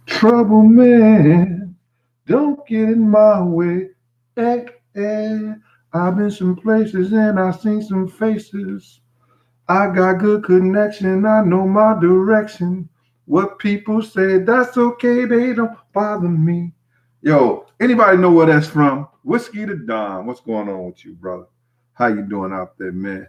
Trouble man, don't get in my way. Eh, eh. I've been some places and I've seen some faces. I got good connection, I know my direction. What people say, that's okay, they don't bother me. Yo, anybody know where that's from? Whiskey to Don. What's going on with you, brother? How you doing out there, man?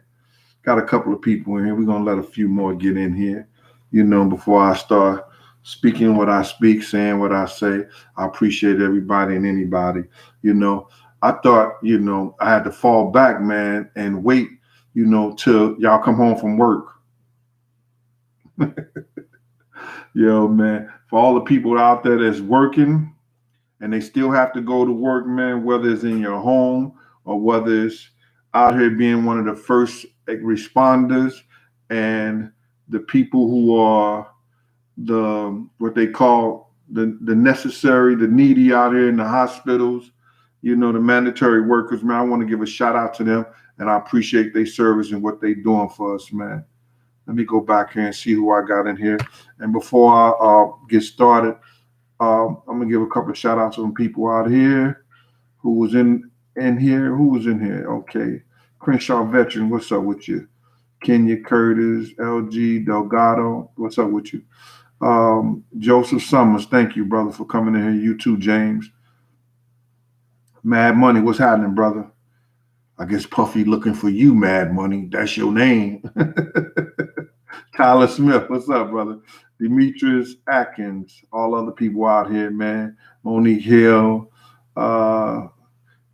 Got a couple of people in here. We're gonna let a few more get in here, before I start speaking what I speak, saying what I say. I appreciate everybody and anybody. You know, I thought, I had to fall back, man, and wait, till y'all come home from work. Yo, man, for all the people out there that's working and they still have to go to work, man, whether it's in your home or whether it's out here being one of the first responders and the people who are the what they call the necessary, the needy out here in the hospitals, the mandatory workers, man. I want to give a shout out to them and I appreciate their service and what they doing for us, man. Let me go back here and see who I got in here. And before I get started, I'm gonna give a couple of shout outs to some people out here who was in here. Who was in here? Okay, Crenshaw veteran. What's up with you? Kenya Curtis, LG Delgado. What's up with you? Joseph Summers. Thank you, brother, for coming in here. You too, James. Mad Money. What's happening, brother? I guess Puffy looking for you, Mad Money. That's your name. Tyler Smith, what's up, brother? Demetrius Atkins, all other people out here, man. Monique Hill, uh,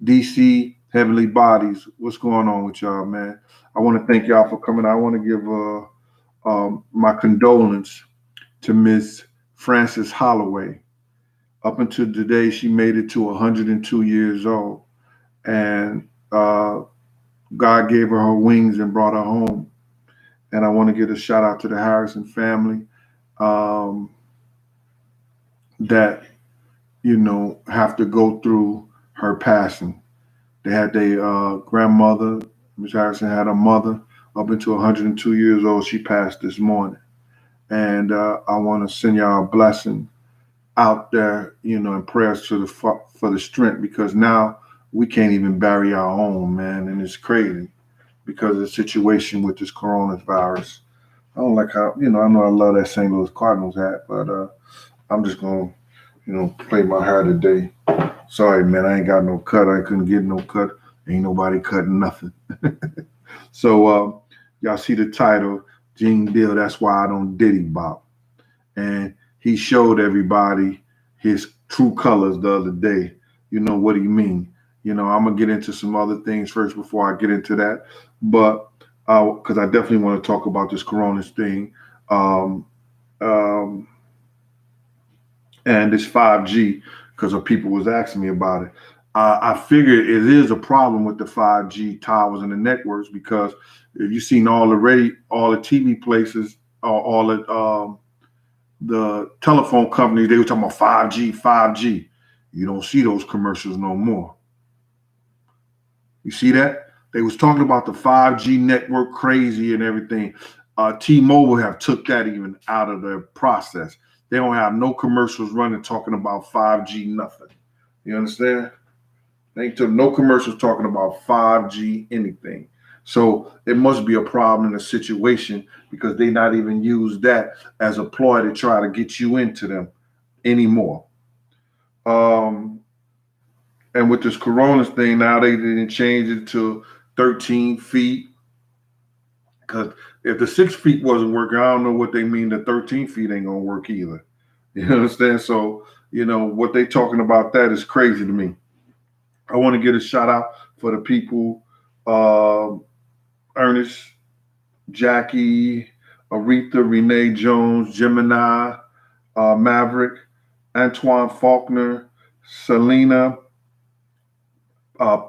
DC Heavenly Bodies. What's going on with y'all, man? I want to thank y'all for coming. I want to give my condolence to Miss Frances Holloway. Up until today, she made it to 102 years old, and God gave her wings and brought her home. And I want to give a shout out to the Harrison family um, that have to go through her passing. They had their grandmother, Miss Harrison had a mother up until 102 years old. She passed this morning, and I want to send y'all a blessing out there, and prayers to for the strength because now we can't even bury our own, man, and it's crazy because of the situation with this coronavirus. I don't like how, I know I love that St. Louis Cardinals hat, but I'm just going to, play my hair today. Sorry, man, I ain't got no cut. I couldn't get no cut. Ain't nobody cutting nothing. So, y'all see the title, Gene Deal, That's Why I Don't Diddy Bop. And he showed everybody his true colors the other day. You know what he mean. I'm going to get into some other things first before I get into that. But because I definitely want to talk about this Corona thing um, um, and this 5G because of people was asking me about it. I figured it is a problem with the 5G towers and the networks because if you've seen all the TV places, all the telephone companies, they were talking about 5G, 5G. You don't see those commercials no more. You see that? They was talking about the 5G network crazy and everything. T-Mobile have took that even out of their process. They don't have no commercials running talking about 5G nothing. You understand? They took no commercials talking about 5G anything. So it must be a problem in a situation because they not even use that as a ploy to try to get you into them anymore. Um, and with this Corona thing, now they didn't change it to 13 feet. Because if the 6 feet wasn't working, I don't know what they mean. The 13 feet ain't gonna work either. You understand? So what they talking about that is crazy to me. I want to get a shout out for the people, Ernest, Jackie, Aretha, Renee Jones, Gemini, Maverick, Antoine Faulkner, Selena, uh,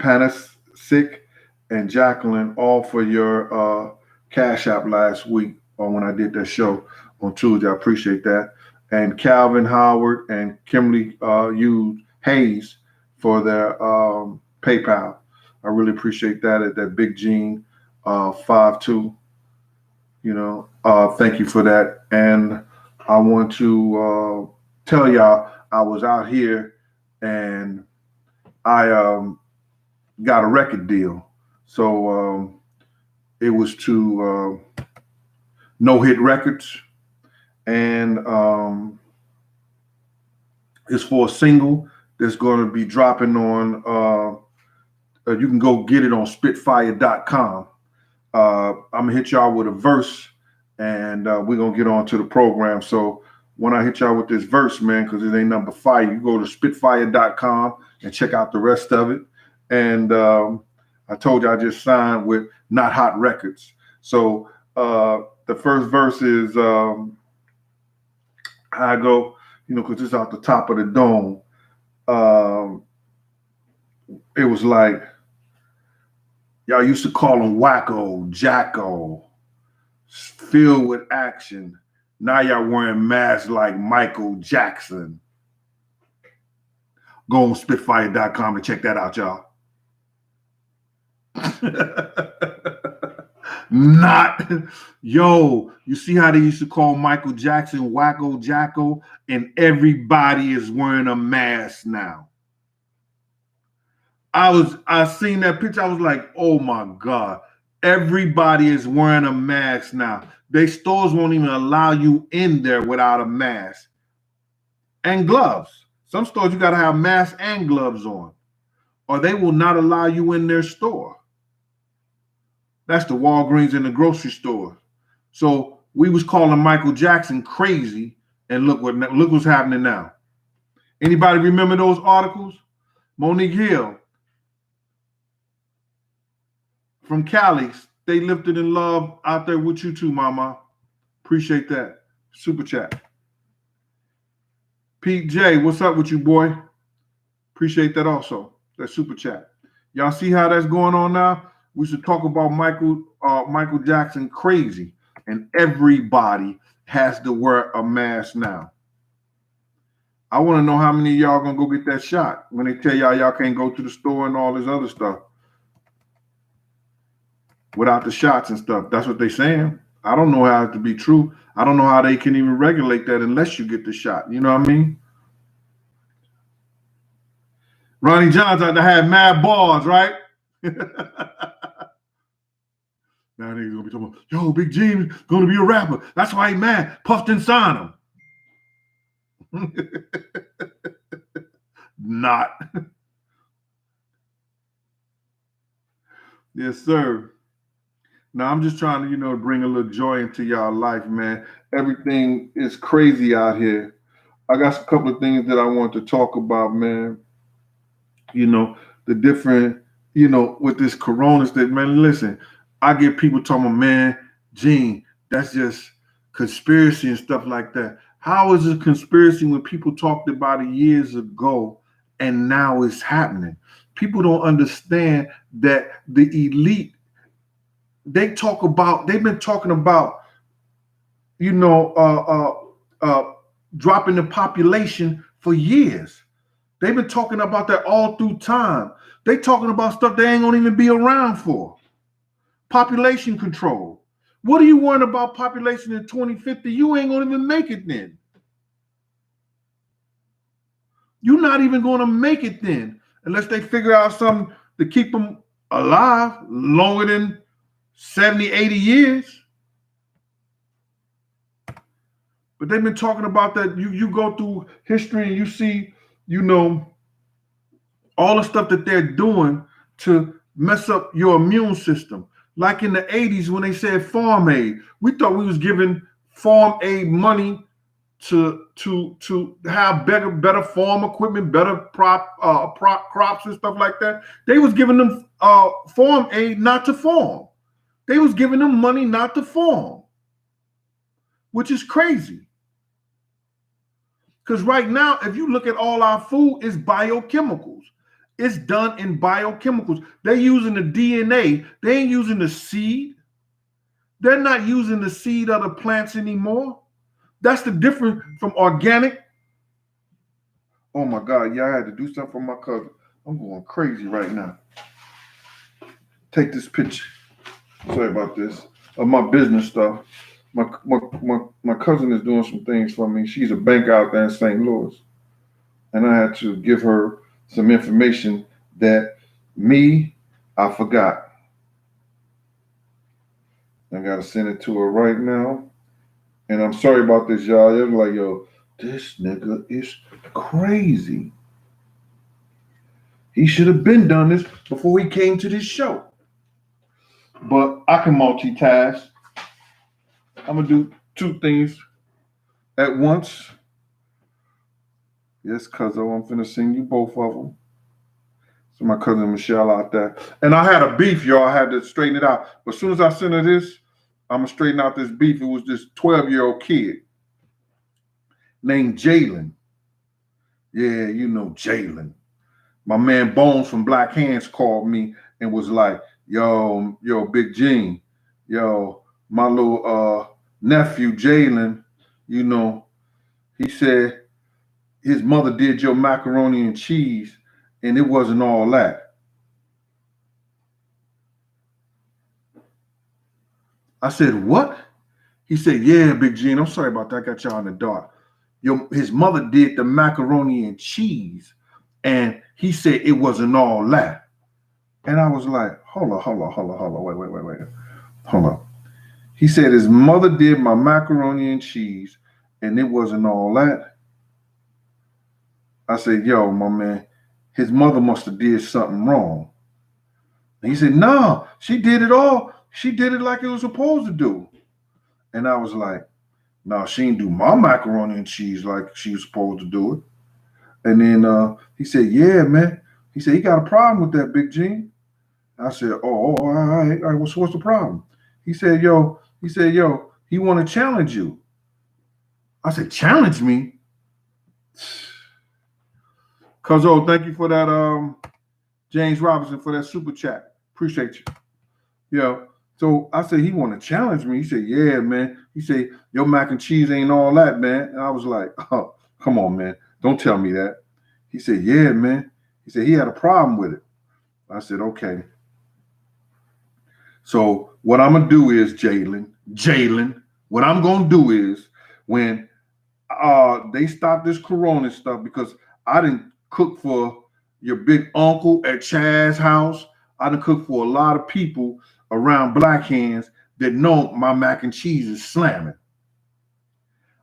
Panasic, and Jacqueline, all for your Cash App last week or when I did that show on Tuesday. I appreciate that. And Calvin Howard and Kimberly Hayes for their PayPal. I really appreciate that at that Big Gene 52. Thank you for that. And I want to tell y'all I was out here and I got a record deal. So it was to No Hit Records, and it's for a single that's going to be dropping on. You can go get it on Spitfire.com. I'm gonna hit y'all with a verse, and we're gonna get on to the program. So when I hit y'all with this verse, man, because it ain't number fire, you go to Spitfire.com and check out the rest of it. And I told you I just signed with Not Hot Records. So the first verse is I go, because it's out the top of the dome. It was like, y'all used to call him Wacko, Jacko, filled with action. Now y'all wearing masks like Michael Jackson. Go on Spitfire.com and check that out, y'all. You see how they used to call Michael Jackson Wacko Jacko, and everybody is wearing a mask now. I seen that picture. I was like, oh my God. Everybody is wearing a mask now. They stores won't even allow you in there without a mask. And gloves. Some stores you gotta have masks and gloves on, or they will not allow you in their store. That's the Walgreens and the grocery store. So we was calling Michael Jackson crazy, and look what's happening now. Anybody remember those articles? Monique Hill from Cali, stay lifted in love out there with you too, mama. Appreciate that. Super chat. Pete J, what's up with you, boy? Appreciate that also. That super chat. Y'all see how that's going on now? We should talk about Michael Jackson crazy, and everybody has to wear a mask now. I want to know how many of y'all gonna go get that shot when they tell y'all can't go to the store and all this other stuff without the shots and stuff. That's what they're saying. I don't know how it to be true. I don't know how they can even regulate that unless you get the shot. You know what I mean? Ronnie Johns had to have mad balls, right? Now niggas gonna be talking about, yo, Big G's gonna be a rapper. That's why he mad. Puff didn't sign him. Not. Yes, sir. Now I'm just trying to, bring a little joy into y'all life, man. Everything is crazy out here. I got a couple of things that I want to talk about, man. The different, with this corona state, man, listen, I get people talking about, man, Gene, that's just conspiracy and stuff like that. How is it conspiracy when people talked about it years ago and now it's happening? People don't understand that the elite, they've been talking about, dropping the population for years. They've been talking about that all through time. They talking about stuff they ain't gonna even be around for. Population control. What are you worrying about population in 2050? You ain't gonna even make it then. You're not even gonna make it then unless they figure out something to keep them alive longer than 70, 80 years. But they've been talking about that. You go through history and you see, all the stuff that they're doing to mess up your immune system. Like in the 80s when they said farm aid, we thought we was giving farm aid money to have better farm equipment, better crops and stuff like that. They was giving them farm aid not to farm. They was giving them money not to farm, which is crazy. Because right now, if you look at all our food, it's biochemicals. It's done in biochemicals. They're using the DNA. They ain't using the seed. They're not using the seed of the plants anymore. That's the difference from organic. Oh my God, yeah, I had to do something for my cousin. I'm going crazy right now. Take this picture. Sorry about this. Of my business stuff. My cousin is doing some things for me. She's a bank out there in St. Louis, and I had to give her some information that I forgot. I gotta send it to her right now. And I'm sorry about this, y'all. You're like, yo, this nigga is crazy. He should have been done this before he came to this show. But I can multitask. I'm gonna do two things at once. Yes, cuz I'm finna sing you both of them. So my cousin Michelle out there. And I had a beef, y'all. I had to straighten it out. But as soon as I sent her this, I'm gonna straighten out this beef. It was this 12-year-old kid named Jalen. Yeah, you know Jalen. My man Bones from Black Hands called me and was like, yo, Big Gene, yo, my little nephew Jalen, you know, he said his mother did your macaroni and cheese and it wasn't all that. I said, what? He said, yeah, Big Gene, I'm sorry about that. I got y'all in the dark. His mother did the macaroni and cheese and he said it wasn't all that. And I was like, hold on, wait. Hold on. He said his mother did my macaroni and cheese and it wasn't all that. I said, yo, my man, his mother must have did something wrong. And he said, no, she did it all. She did it like it was supposed to do. And I was like, no, she didn't do my macaroni and cheese like she was supposed to do it. And then he said, yeah, man. He said, he got a problem with that, Big Gene. I said, oh, all right. What's the problem? He said, yo, he want to challenge you. I said, challenge me? Cuzzo, thank you for that, James Robinson, for that super chat. Appreciate you. Yeah. So I said, he want to challenge me. He said, yeah, man. He said, your mac and cheese ain't all that, man. And I was like, oh, come on, man. Don't tell me that. He said, yeah, man. He said, he had a problem with it. I said, okay. So what I'm going to do is, Jalen, what I'm going to do is when they stop this corona stuff, because I didn't cook for your big uncle at Chaz's house. I done cooked for a lot of people around Black Hands that know my mac and cheese is slamming.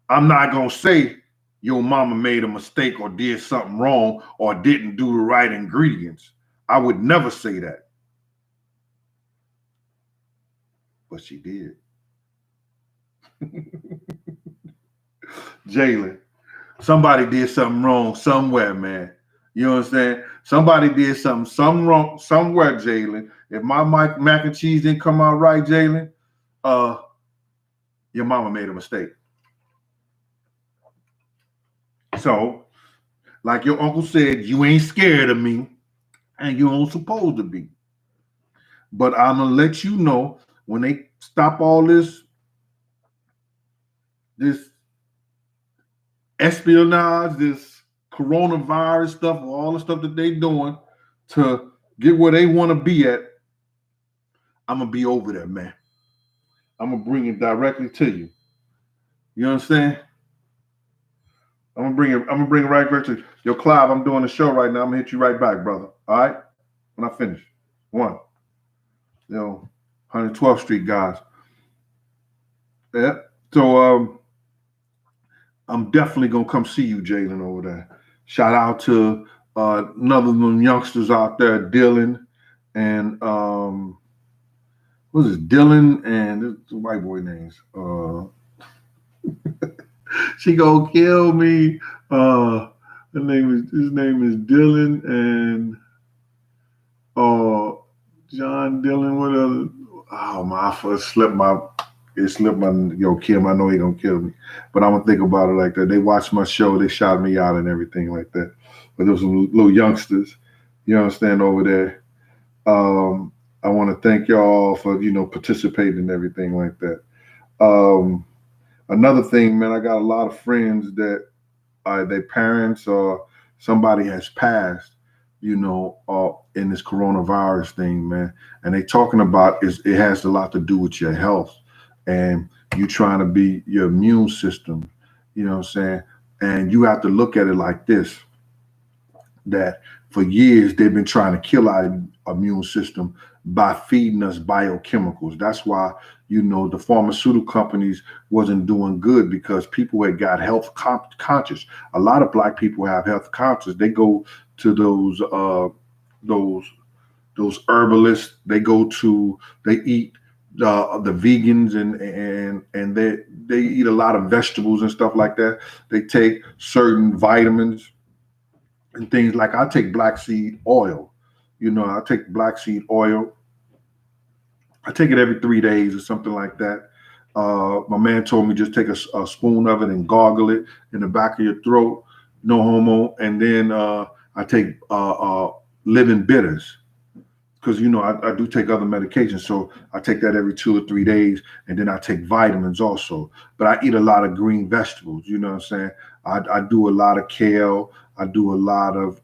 I'm not going to say your mama made a mistake or did something wrong or didn't do the right ingredients. I would never say that. But she did. Jalen, somebody did something wrong somewhere, man. You know what I'm saying? Somebody did something wrong somewhere, Jalen. If my mac and cheese didn't come out right, Jalen, your mama made a mistake. So, like your uncle said, you ain't scared of me, and you ain't supposed to be. But I'm gonna let you know when they stop all this espionage, this coronavirus stuff, all the stuff that they doing to get where they want to be at, I'm gonna be over there, man. I'm gonna bring it directly to you. You understand? I'm gonna bring it right to you. Yo, Clive, I'm doing a show right now. I'm gonna hit you right back, brother. All right? When I finish. 112th Street guys. Yeah. So I'm definitely gonna come see you, Jalen, over there. Shout out to another of them youngsters out there, Dylan and what is it? Dylan and the white boy names. She gonna kill me. His name is Dylan and John Dylan. What other? Oh my! It slipped my. Yo, Kim. I know he gonna kill me, but I'm gonna think about it like that. They watched my show. They shot me out and everything like that. But those little youngsters, you understand, over there. I want to thank y'all for participating and everything like that. Another thing, man, I got a lot of friends that their parents or somebody has passed, in this coronavirus thing, man. And they talking about it has a lot to do with your health. And You trying to be your immune system, you know what I'm saying? And you have to look at it like this, that for years they've been trying to kill our immune system by feeding us biochemicals. That's why, the pharmaceutical companies wasn't doing good, because people had got health conscious. A lot of black people have health conscious. They go to those those herbalists. They eat the vegans, and they eat a lot of vegetables and stuff like that. They take certain vitamins and things. Like, I take black seed oil. I take black seed oil. I take it every 3 days or something like that. My man told me just take a spoon of it and gargle it in the back of your throat, no homo. And then I take living bitters, because I do take other medications, so I take that every 2 or 3 days, and then I take vitamins also. But I eat a lot of green vegetables. You know what I'm saying? I do a lot of kale. I do a lot of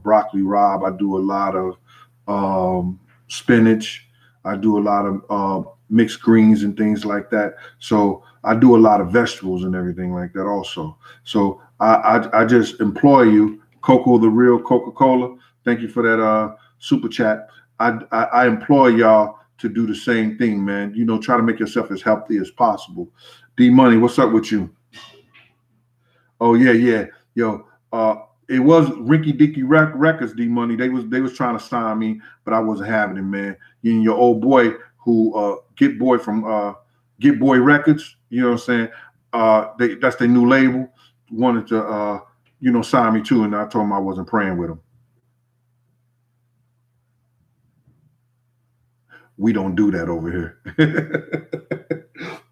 broccoli rabe. I do a lot of spinach. I do a lot of mixed greens and things like that. So I do a lot of vegetables and everything like that also. So I just implore you, Coco the Real Coca-Cola. Thank you for that super chat. I implore y'all to do the same thing, man. Try to make yourself as healthy as possible. D Money, what's up with you? Oh yeah. Yo, it was Rinky Dicky Records, D Money. They was trying to sign me, but I wasn't having it, man. Your old boy who Get Boy from Get Boy Records, you know what I'm saying? That's their new label. Wanted to sign me too, and I told him I wasn't praying with him. We don't do that over here.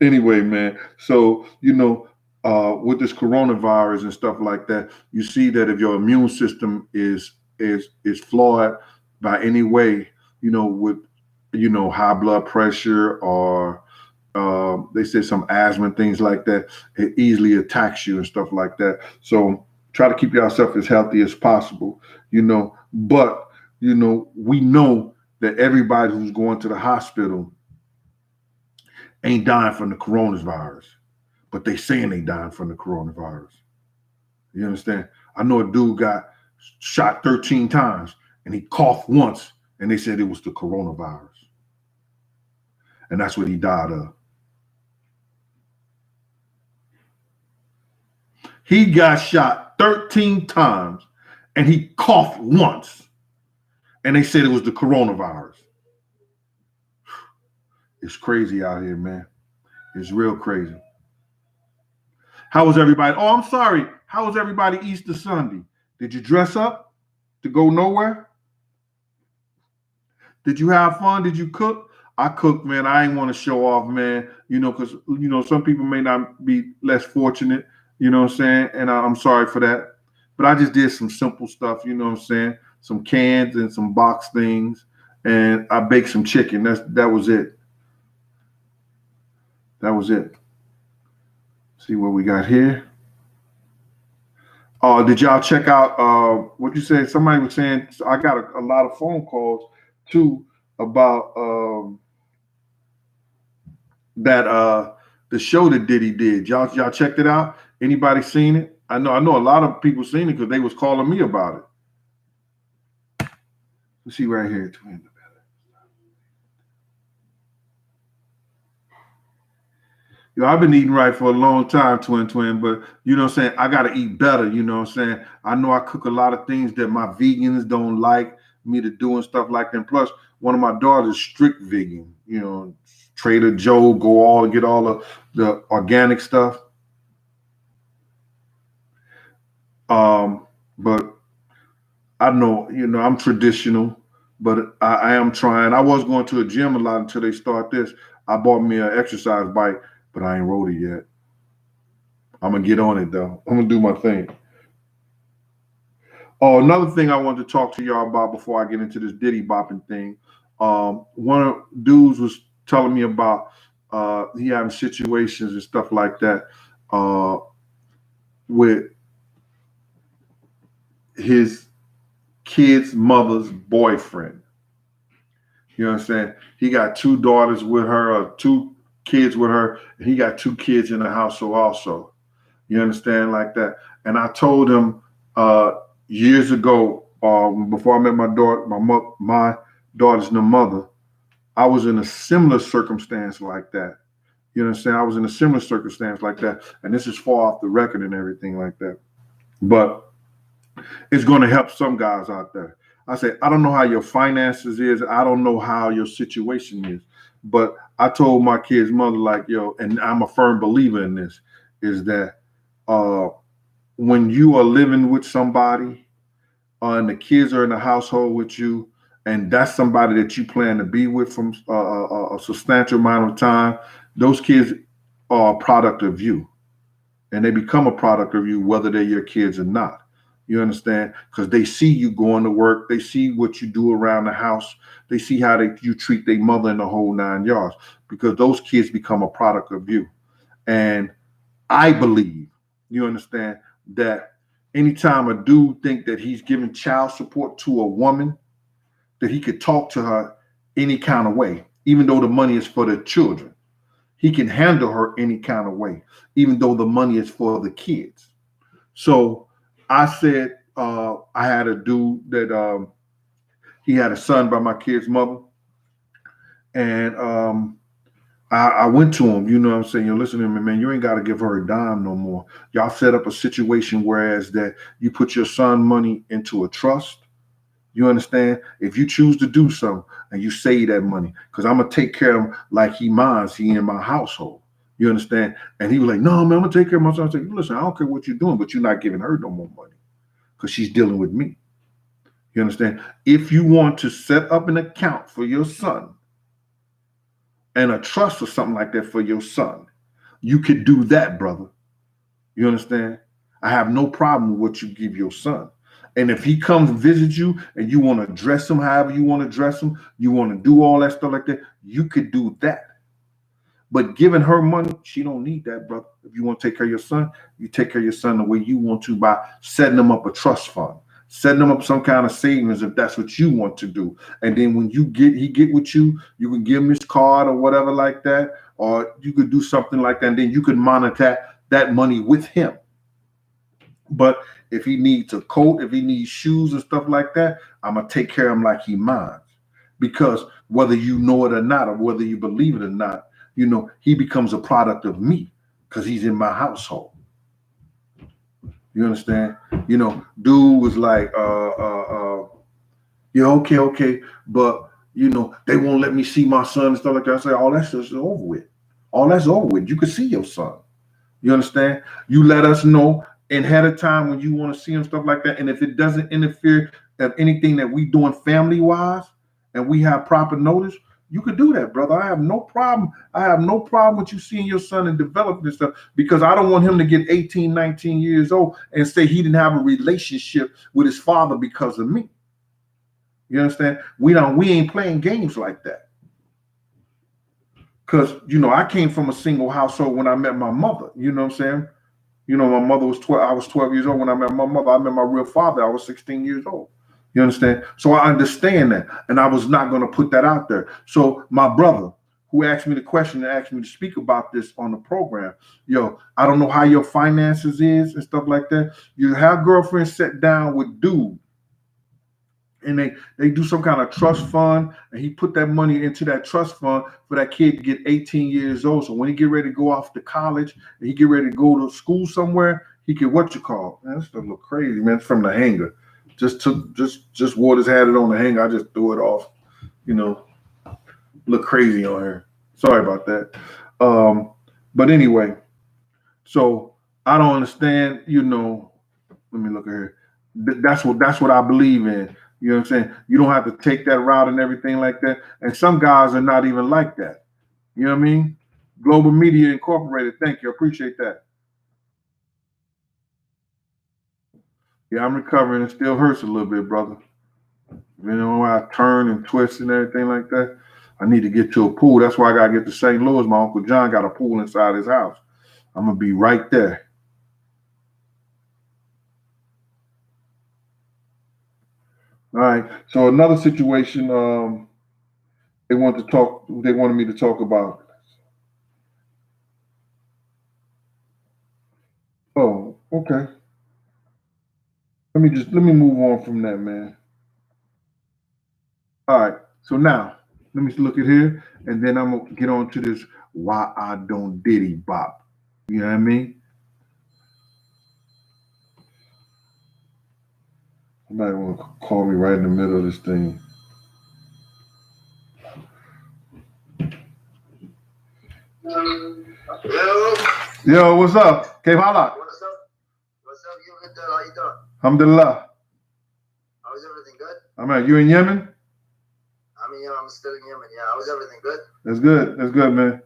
Anyway, man. So, with this coronavirus and stuff like that, you see that if your immune system is flawed by any way, with high blood pressure, or they say some asthma and things like that, it easily attacks you and stuff like that. So try to keep yourself as healthy as possible, but we know that everybody who's going to the hospital ain't dying from the coronavirus, but they saying they dying from the coronavirus. You understand? I know a dude got shot 13 times and he coughed once, and they said it was the coronavirus. And that's what he died of. He got shot 13 times and he coughed once, and they said it was the coronavirus. It's crazy out here, man. It's real crazy. How was everybody? Oh, I'm sorry. How was everybody Easter Sunday? Did you dress up to go nowhere? Did you have fun? Did you cook? I cooked, man. I ain't want to show off, man. Because some people may not be less fortunate. You know what I'm saying? And I'm sorry for that. But I just did some simple stuff. You know what I'm saying? Some cans and some box things, and I baked some chicken. That was it. That was it. See what we got here. Did y'all check out what you said? Somebody was saying, I got a lot of phone calls too about that the show that Diddy did. Y'all checked it out? Anybody seen it? I know a lot of people seen it because they was calling me about it. Let's see right here. I've been eating right for a long time, twin, but you know what I'm saying? I got to eat better, you know what I'm saying? I know I cook a lot of things that my vegans don't like me to do and stuff like that. Plus, one of my daughters is strict vegan, Trader Joe, go all get all of the organic stuff. But I know, I'm traditional, but I am trying. I was going to a gym a lot until they start this. I bought me an exercise bike, but I ain't rode it yet. I'm going to get on it, though. I'm going to do my thing. Oh, another thing I wanted to talk to y'all about before I get into this Diddy bopping thing. One of the dudes was telling me about he having situations and stuff like that with his kid's mother's boyfriend. You know what I'm saying? He got 2 daughters with her, 2 kids with her, and he got 2 kids in the household also. You understand, like that. And I told him years ago, before I met my daughter, my daughter's new mother, I was in a similar circumstance like that. You understand? I was in a similar circumstance like that, and this is far off the record and everything like that. But it's going to help some guys out there. I say, I don't know how your finances is. I don't know how your situation is. But I told my kid's mother, like, yo, and I'm a firm believer in this, is that when you are living with somebody and the kids are in the household with you, and that's somebody that you plan to be with from a substantial amount of time, those kids are a product of you. And they become a product of you, whether they're your kids or not. You understand? Because they see you going to work. They see what you do around the house. They see how you treat their mother in the whole 9 yards, because those kids become a product of you. And I believe, you understand, that anytime a dude think that he's giving child support to a woman, that he could talk to her any kind of way, even though the money is for the children. He can handle her any kind of way, even though the money is for the kids. So I said, I had a dude that he had a son by my kid's mother. And I went to him, you know what I'm saying? You're listening to me, man, you ain't got to give her a dime no more. Y'all set up a situation whereas that you put your son money into a trust. You understand? If you choose to do something and you save that money, because I'm going to take care of him like he mine, he in my household. You understand? And he was like, no, man, I'm going to take care of my son. I said, listen, I don't care what you're doing, but you're not giving her no more money because she's dealing with me. You understand? If you want to set up an account for your son and a trust or something like that for your son, you could do that, brother. You understand? I have no problem with what you give your son. And if he comes visit you and you want to dress him however you want to dress him, you want to do all that stuff like that, you could do that. But giving her money, she don't need that, brother. If you want to take care of your son, you take care of your son the way you want to by setting him up a trust fund, setting him up some kind of savings if that's what you want to do. And then when he get with you, you can give him his card or whatever like that, or you could do something like that, and then you can monitor that money with him. But if he needs a coat, if he needs shoes and stuff like that, I'm going to take care of him like he mine. Because whether you know it or not, or whether you believe it or not, you know, he becomes a product of me because he's in my household. You understand? You know, dude was like, yeah, okay. But, you know, they won't let me see my son and stuff like that. I say, all that's just over with. All that's over with. You can see your son. You understand? You let us know ahead of time when you want to see him, stuff like that. And if it doesn't interfere of anything that we doing family wise and we have proper notice, you could do that, brother. I have no problem. I have no problem with you seeing your son and developing this stuff, because I don't want him to get 18, 19 years old and say he didn't have a relationship with his father because of me. You understand? We ain't playing games like that. Because, you know, I came from a single household when I met my mother. You know what I'm saying? You know, my mother was 12. I was 12 years old when I met my mother. I met my real father. I was 16 years old. You understand? So I understand that. And I was not going to put that out there. So my brother, who asked me the question and asked me to speak about this on the program, yo, I don't know how your finances is and stuff like that. You have girlfriends sit down with dude, and they do some kind of trust fund, and he put that money into that trust fund for that kid to get 18 years old. So when he get ready to go off to college and he get ready to go to school somewhere, he can man, this stuff look crazy, man. It's from the hanger. Just wore this, had it on the hanger. I just threw it off. You know, look crazy on here. Sorry about that. But anyway, so I don't understand, you know, let me look at here. That's what I believe in. You know what I'm saying? You don't have to take that route and everything like that. And some guys are not even like that. You know what I mean? Global Media Incorporated. Thank you. I appreciate that. Yeah, I'm recovering. It still hurts a little bit, brother. You know, when I turn and twist and everything like that. I need to get to a pool. That's why I gotta get to St. Louis. My Uncle John got a pool inside his house. I'm gonna be right there. All right. So another situation, they wanted me to talk about. Okay. Let me move on from that, man. All right. So now let me look at here, and then I'm gonna get on to this why I don't Diddy bop. You know what I mean? Somebody want to call me right in the middle of this thing. Yo, what's up? Kev Halak. What's up? What's up, you good? How you doing? Alhamdulillah. How's everything good? I'm at you in Yemen? I'm still in Yemen. Yeah, how's everything good? That's good. That's good, man.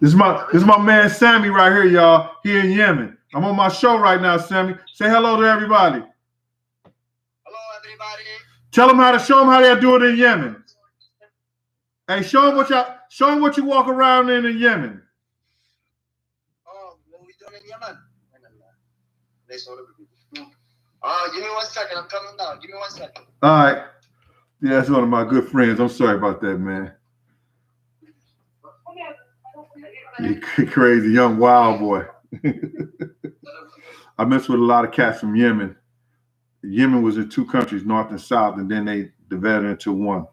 This is my man Sammy right here, y'all. Here in Yemen. I'm on my show right now, Sammy. Say hello to everybody. Hello, everybody. Show them how they do it in Yemen. Hey, show them what you walk around in Yemen. Oh, what we doing in Yemen? Give me 1 second. I'm coming down. Give me 1 second. All right. Yeah, that's one of my good friends. I'm sorry about that, man. You crazy young wild boy. I messed with a lot of cats from Yemen. Yemen was in two countries, North and South, and then they divided into one.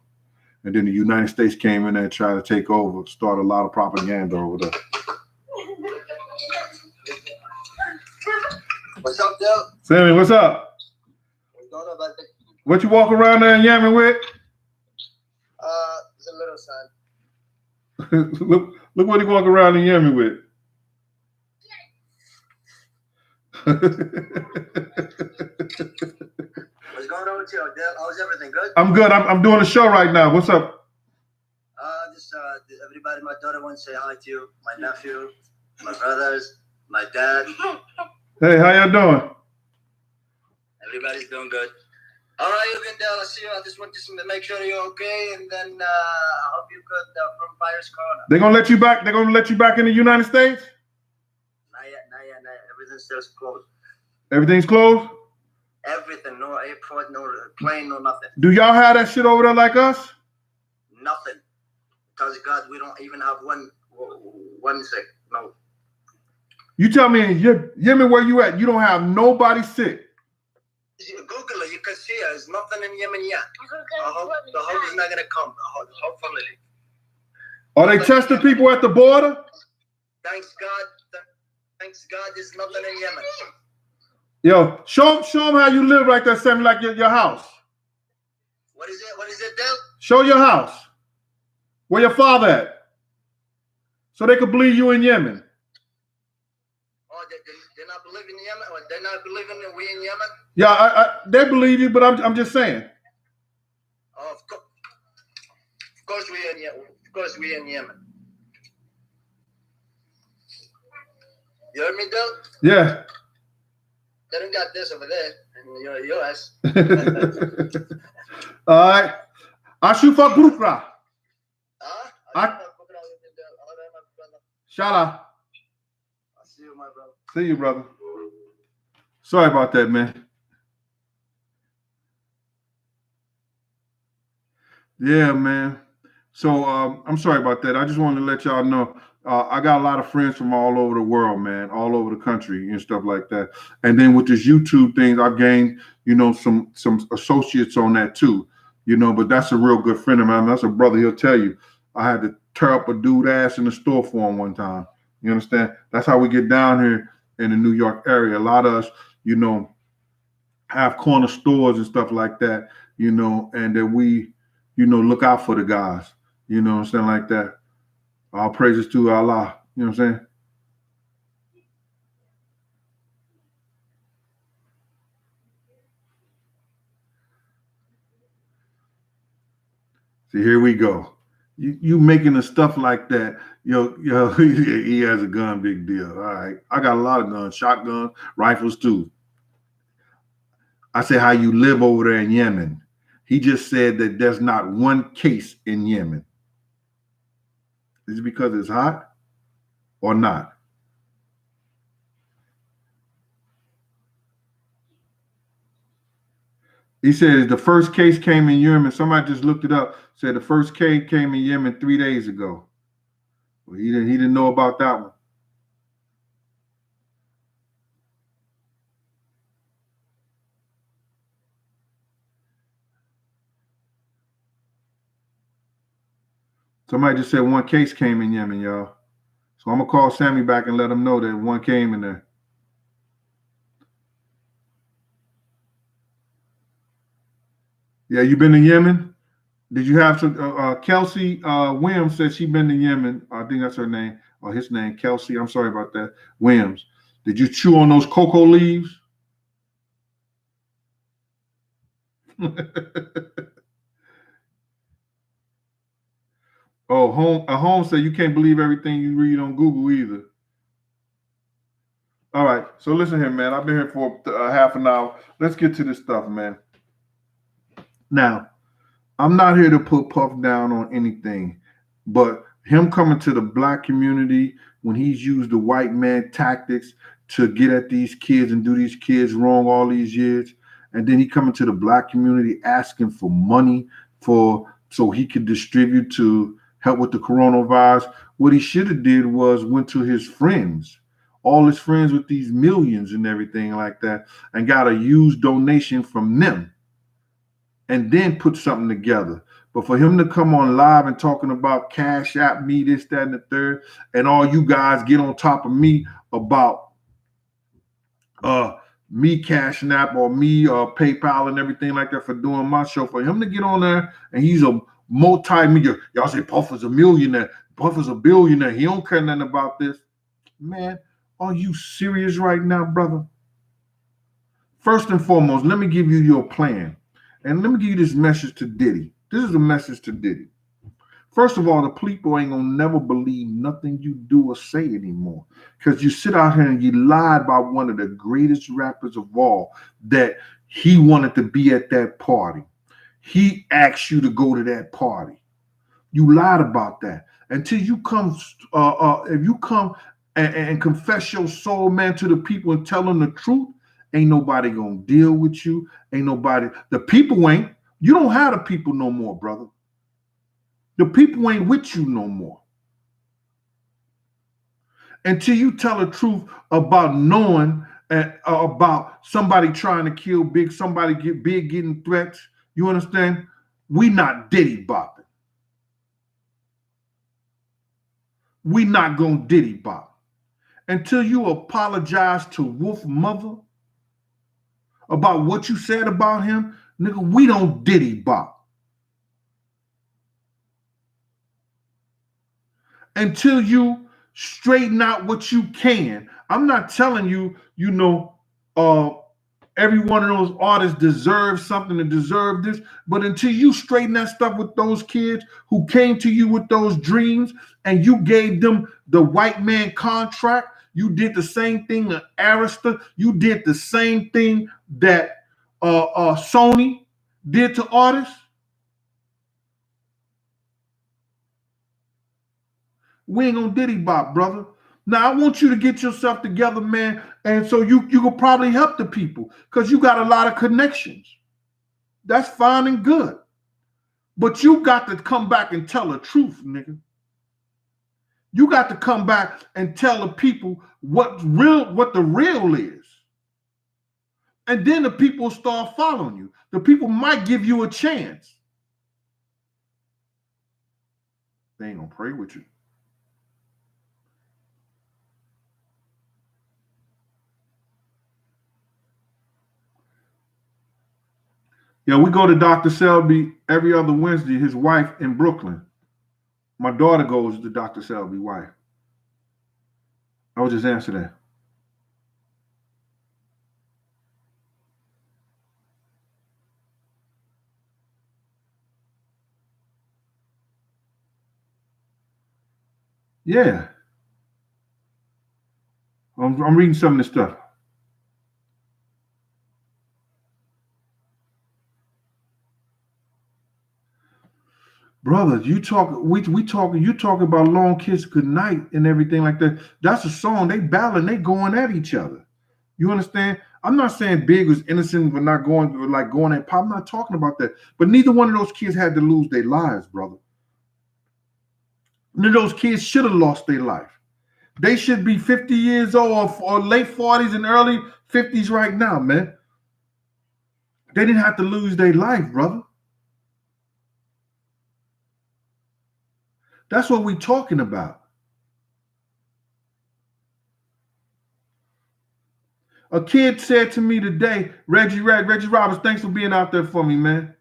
And then the United States came in there and tried to take over, start a lot of propaganda over there. What's up, Dale? Sammy, what's up? What's going on, buddy? What you walk around there in Yemen with? It's a little son. look what he walk around in Yemen with. What's going on with you, Dale? How's everything good? I'm good. I'm doing a show right now. What's up? Everybody, my daughter wants to say hi to you, my nephew, my brothers, my dad. Hey, how y'all doing? Everybody's doing good. All right, you can Dale. I see you. I just want to make sure you're okay, and then I hope you're good from virus corona. They're gonna let you back. They're gonna let you back in the United States. Not yet. Everything's still closed. Everything's closed? Everything. No airport, no plane, no nothing. Do y'all have that shit over there like us? Nothing. Because God, we don't even have one sick. No. You tell me in Yemen where you at, you don't have nobody sick. Google it. You can see it. There's nothing in Yemen yet. The hope is not going to come. Hopefully. Are they testing people at the border? Thanks God. Thanks God, there's nothing in Yemen. Yo, show them how you live right there, Sammy, like your house. What is it? What is it, Dale? Show your house. Where your father at? So they could believe you in Yemen. Oh, they're not believing in Yemen? Or they're not believing that we in Yemen? Yeah, they believe you, but I'm just saying. Oh, of course we in Yemen. Of course we in Yemen. You heard me, Dale? Yeah. They don't got this over there in the U.S. All right. Ashufa Brukra. Shala. I'll see you, my brother. See you, brother. Sorry about that, man. Yeah, man. So I'm sorry about that. I just wanted to let y'all know. I got a lot of friends from all over the world, man, all over the country and stuff like that. And then with this YouTube thing, I've gained, some associates on that too, but that's a real good friend of mine. That's a brother. He'll tell you, I had to tear up a dude ass in the store for him one time. You understand? That's how we get down here in the New York area. A lot of us, have corner stores and stuff like that, and then we, look out for the guys, something like that. All praises to Allah. You know what I'm saying? See, here we go. You making the stuff like that. Yo, he has a gun, big deal. All right. I got a lot of guns, shotguns, rifles too. I said how you live over there in Yemen. He just said that there's not one case in Yemen. Is it because it's hot or not? He said the first case came in Yemen. Somebody just looked it up. Said the first case came in Yemen 3 days ago. Well, he didn't know about that one. Somebody just said one case came in Yemen, y'all. So I'm gonna call Sammy back and let him know that one came in there. Yeah, you been to Yemen? Did you have some? Kelsey Williams said she been to Yemen. I think that's her name or his name, Kelsey. I'm sorry about that. Williams. Did you chew on those cocoa leaves? Oh, Home said you can't believe everything you read on Google either. All right, so listen here, man. I've been here for half an hour. Let's get to this stuff, man. Now, I'm not here to put Puff down on anything, but him coming to the black community when he's used the white man tactics to get at these kids and do these kids wrong all these years, and then he coming to the black community asking for money for so he could distribute to help with the coronavirus. What he should have did was went to his friends, all his friends with these millions and everything like that, and got a used donation from them and then put something together. But for him to come on live and talking about Cash App me, this, that, and the third, and all you guys get on top of me about me cashing app or me PayPal and everything like that for doing my show, for him to get on there and he's a multi-millionaire. Y'all say Puff is a millionaire, Puff is a billionaire. He don't care nothing about this. Man, are you serious right now, brother? First and foremost, let me give you your plan. And let me give you this message to Diddy. This is a message to Diddy. First of all, the people ain't gonna never believe nothing you do or say anymore. Because you sit out here and you lied about one of the greatest rappers of all, that he wanted to be at that party. He asked you to go to that party. You lied about that. Until you come, if you come and confess your soul, man, to the people and tell them the truth, ain't nobody gonna deal with you. Ain't nobody. The people ain't. You don't have the people no more, brother. The people ain't with you no more. Until you tell the truth about knowing about somebody trying to kill Big, somebody get Big getting threats. You understand? We not Diddy bopping. We not gonna Diddy bop. Until you apologize to Wolf Mother about what you said about him, nigga, we don't Diddy bop. Until you straighten out what you can. I'm not telling you, every one of those artists deserves something to deserve this, but until you straighten that stuff with those kids who came to you with those dreams and you gave them the white man contract, you did the same thing to Arista, you did the same thing that Sony did to artists. We ain't gonna Diddy bop, brother. Now I want you to get yourself together, man, and so you could probably help the people because you got a lot of connections. That's fine and good, but you got to come back and tell the truth, nigga. You got to come back and tell the people what the real is, and then the people start following you. The people might give you a chance. They ain't gonna pray with you. Yeah, we go to Dr. Selby every other Wednesday, his wife in Brooklyn. My daughter goes to Dr. Selby's wife. I was just answering that. Yeah. I'm reading some of this stuff. Brother, you talk about Long Kiss Goodnight and everything like that. That's a song. They battling, they going at each other. You understand? I'm not saying Big was innocent for not going at pop. I'm not talking about that. But neither one of those kids had to lose their lives, brother. None of those kids should have lost their life. They should be 50 years old or late 40s and early 50s right now, man. They didn't have to lose their life, brother. That's what we're talking about. A kid said to me today, Reggie Roberts, thanks for being out there for me, man.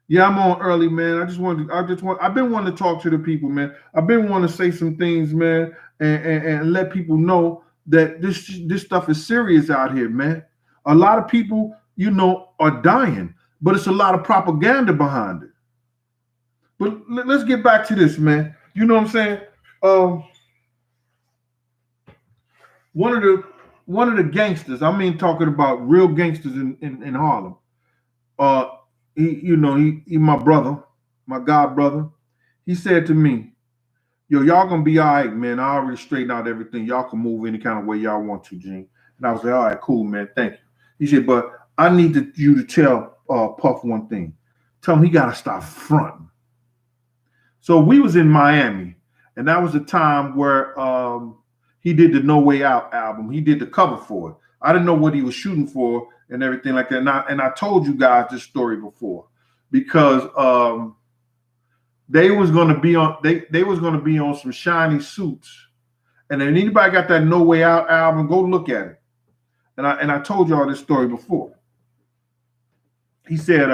Yeah, I'm on early, man. I've been wanting to talk to the people, man. I've been wanting to say some things, man, and let people know that this stuff is serious out here, man. A lot of people, are dying, but it's a lot of propaganda behind it. But let's get back to this, man. You know what I'm saying? Um, one of the gangsters, I mean, talking about real gangsters in Harlem. Uh, he my brother, my god brother. He said to me, "Yo, y'all gonna be all right, man. I already straightened out everything. Y'all can move any kind of way y'all want to, Gene." And I was like, "All right, cool, man. Thank you." He said, "But I need you to tell Puff one thing. Tell him he gotta stop fronting." So we was in Miami, and that was the time where he did the No Way Out album. He did the cover for it. I didn't know what he was shooting for and everything like that. And I told you guys this story before because they was gonna be on they was gonna be on some shiny suits. And if anybody got that No Way Out album, go look at it. And I told y'all this story before. He said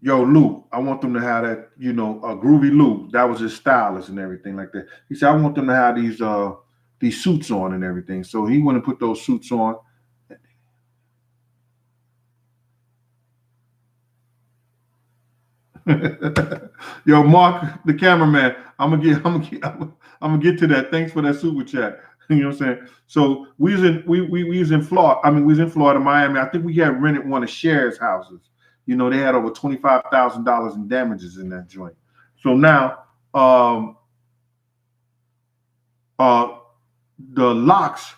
yo, Luke, I want them to have that, Groovy Luke. That was his stylist and everything like that. He said, I want them to have these suits on and everything. So he went and put those suits on. Yo, Mark, the cameraman, I'm gonna get to that. Thanks for that super chat. You know what I'm saying? So we was in Florida. I mean, we was in Florida, Miami. I think we had rented one of Cher's houses. They had over $25,000 in damages in that joint. So now, the locks,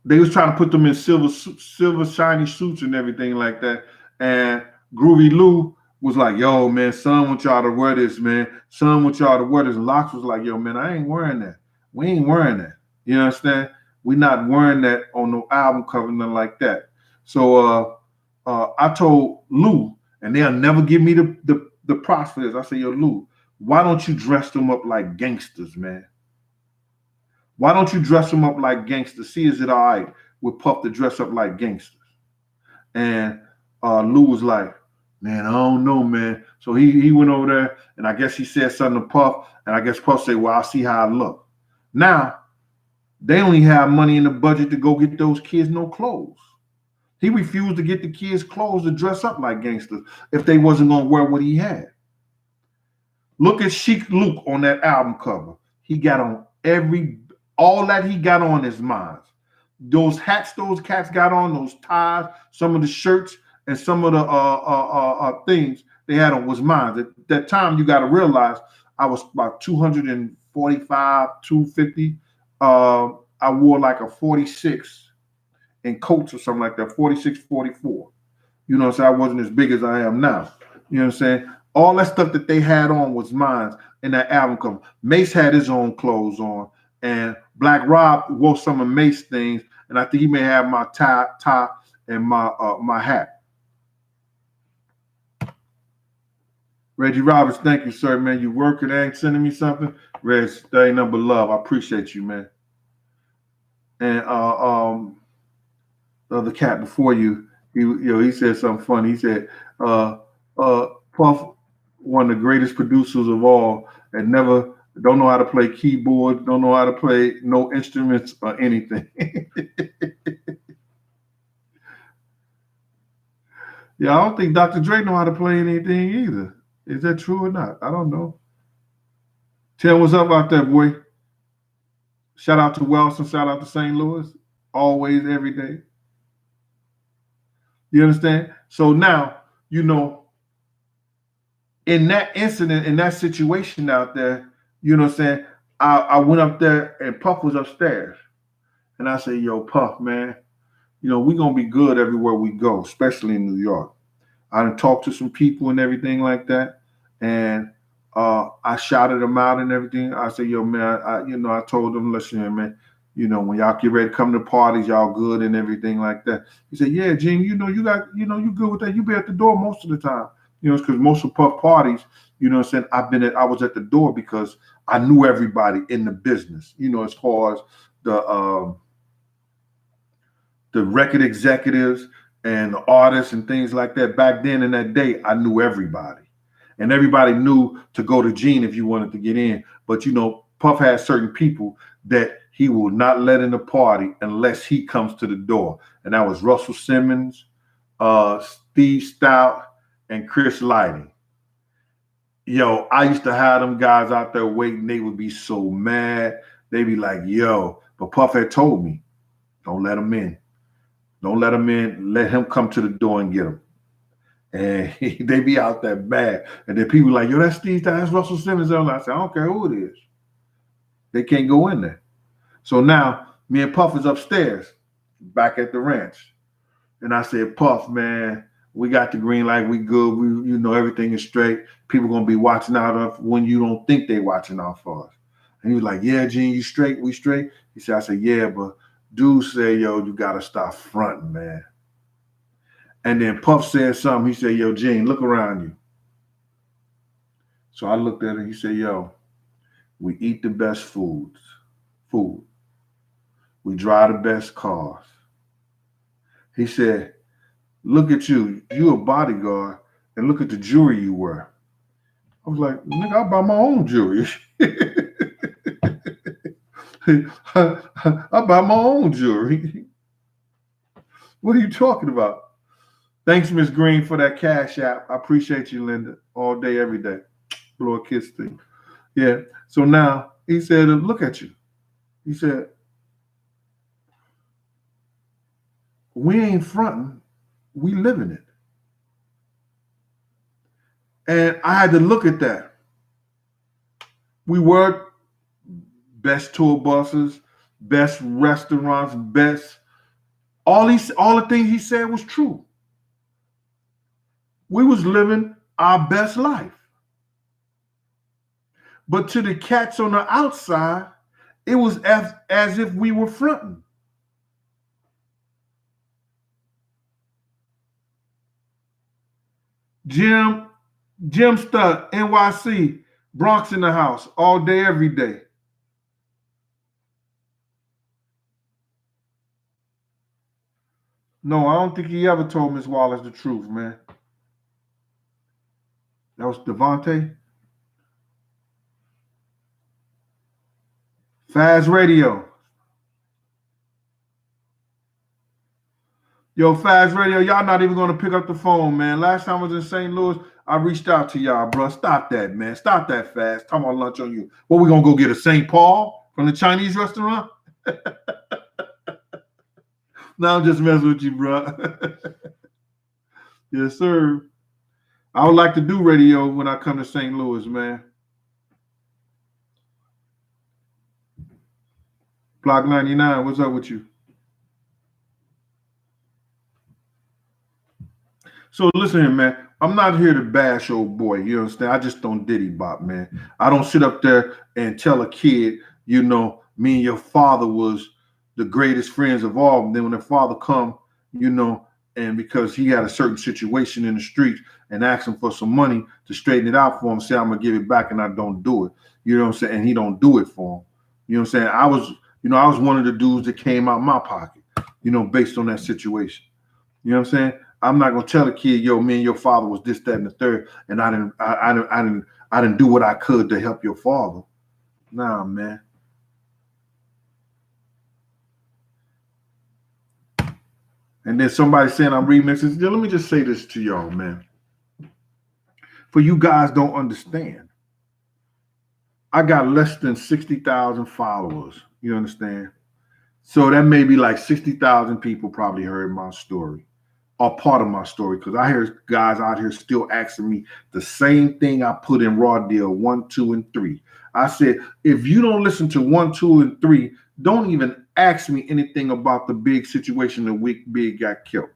they was trying to put them in silver shiny suits and everything like that. And Groovy Lou was like, "Yo, man, son want y'all to wear this, man. Son want y'all to wear this." And Locks was like, "Yo, man, I ain't wearing that. We ain't wearing that. You understand? We not wearing that on no album cover, nothing like that." So I told Lou, and they'll never give me the props for this. I say, "Yo, Lou, why don't you dress them up like gangsters, man? Why don't you dress them up like gangsters? See, is it all right with Puff to dress up like gangsters?" And Lou was like, "Man, I don't know, man." So he went over there, and I guess he said something to Puff, and I guess Puff said, "Well, I'll see how I look." Now, they only have money in the budget to go get those kids no clothes. He refused to get the kids clothes to dress up like gangsters if they wasn't going to wear what he had. Look at Chic Luke on that album cover. He got on all that he got on is mine. Those hats those cats got on, those ties, some of the shirts, and some of the things they had on was mine. At that time, you got to realize I was about 245, 250. I wore like a 46 in coats or something like that, 46, 44. You know what I'm saying? I wasn't as big as I am now. You know what I'm saying? All that stuff that they had on was mine in that album cover. Mace had his own clothes on, and Black Rob wore some of Mace things, and I think he may have my tie and my hat. Reggie Roberts, thank you, sir, man. You working and sending me something? Reg, that ain't number love. I appreciate you, man. And the other cat before you, he said something funny. He said, Puff, one of the greatest producers of all, and don't know how to play keyboard, don't know how to play no instruments or anything. Yeah, I don't think Dr. Dre know how to play anything either. Is that true or not? I don't know. Tell what's up out there, boy. Shout out to Wellston, shout out to St. Louis. Always, every day. You understand? So now, in that incident, in that situation out there, you know what I'm saying? I went up there and Puff was upstairs. And I said, "Yo, Puff, man, we're going to be good everywhere we go, especially in New York." I done talked to some people and everything like that. And I shouted them out and everything. I said, "Yo, man, I told them, listen, man, You know, when y'all get ready to come to parties, y'all good and everything like that. He said, yeah, Gene, you know, you good with that. You be at the door most of the time. You know, it's because most of Puff parties, you know what I'm saying, I was at the door because I knew everybody in the business, you know, as far as the record executives and the artists and things like that. Back then in that day, I knew everybody. And everybody knew to go to Gene if you wanted to get in. But, you know, Puff has certain people that he will not let in the party unless he comes to the door. And that was Russell Simmons, Steve Stout, and Chris Lighting. Yo, I used to have them guys out there waiting. They would be so mad. They'd be like, yo, but Puff had told me, don't let him in. Don't let him in. Let him come to the door and get him. And they be out there bad. And then people like, yo, that's Steve Stout, that's Russell Simmons. And I said, I don't care who it is. They can't go in there. So now me and Puff is upstairs back at the ranch. And I said, Puff, man, we got the green light. We good. We, you know, everything is straight. People going to be watching out of when you don't think they watching out for us. And he was like, yeah, Gene, you straight? We straight? He said, I said, yeah, but dude said, yo, you got to stop fronting, man. And then Puff said something. He said, yo, Gene, look around you. So I looked at him. He said, yo, we eat the best food. We drive the best cars. He said, look at you. You a bodyguard, and look at the jewelry you wear. I was like, nigga, I buy my own jewelry. I buy my own jewelry. What are you talking about? Thanks, Miss Green, for that cash app. I appreciate you, Linda, all day, every day. Blow a kiss to you. Yeah. So now he said, look at you. He said, we ain't fronting, we living it. And I had to look at that. We worked best tour buses, best restaurants, best all the things he said was true. We was living our best life. But to the cats on the outside, it was as if we were fronting. Jim Stud, NYC, Bronx in the house, all day, every day. No, I don't think he ever told Miss Wallace the truth, man. That was Devontae. Faz Radio. Yo, Faz Radio, y'all not even going to pick up the phone, man. Last time I was in St. Louis, I reached out to y'all, bro. Stop that, man. Stop that, Faz. Talking about lunch on you. What, we going to go get a St. Paul from the Chinese restaurant? No, I'm just messing with you, bro. Yes, sir. I would like to do radio when I come to St. Louis, man. Block 99, what's up with you? So listen here, man. I'm not here to bash old boy. You understand? I just don't Diddy bop, man. I don't sit up there and tell a kid, you know, me and your father was the greatest friends of all. And then when their father come, you know, and because he had a certain situation in the streets and ask him for some money to straighten it out for him, say, I'm going to give it back, and I don't do it. You know what I'm saying? And he don't do it for him. You know what I'm saying? I was one of the dudes that came out my pocket, you know, based on that situation. You know what I'm saying? I'm not gonna tell a kid, yo, me and your father was this, that, and the third, and I didn't do what I could to help your father. Nah, man. And then somebody saying I'm remixing. Let me just say this to y'all, man. For you guys don't understand. I got less than 60,000 followers. You understand? So that may be like 60,000 people probably heard my story. Are part of my story, because I hear guys out here still asking me the same thing I put in Raw Deal 1, 2, and 3. I said, if you don't listen to 1, 2, and 3, don't even ask me anything about the big situation that Big got killed.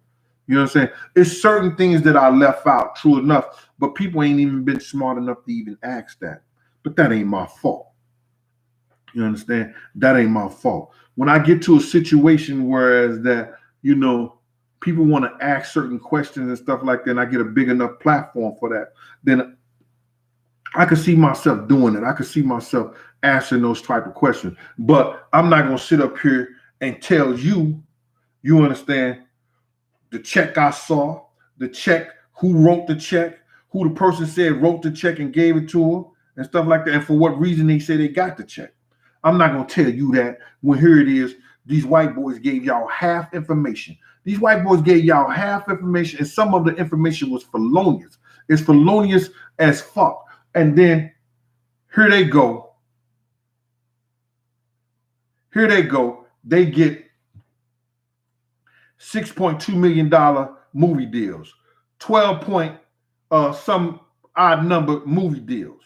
You know what I'm saying? It's certain things that I left out, true enough, but people ain't even been smart enough to even ask that. But that ain't my fault. You understand? That ain't my fault. When I get to a situation whereas that, you know, people want to ask certain questions and stuff like that, and I get a big enough platform for that, then I could see myself doing it. I could see myself asking those type of questions. But I'm not gonna sit up here and tell you, you understand, the check I saw, the check, who wrote the check, who the person said wrote the check and gave it to her, and stuff like that, and for what reason they say they got the check. I'm not gonna tell you that when here it is, these white boys gave y'all half information. These white boys gave y'all half information, and some of the information was felonious. It's felonious as fuck. And then here they go. Here they go. They get $6.2 million movie deals, 12 point some odd number movie deals.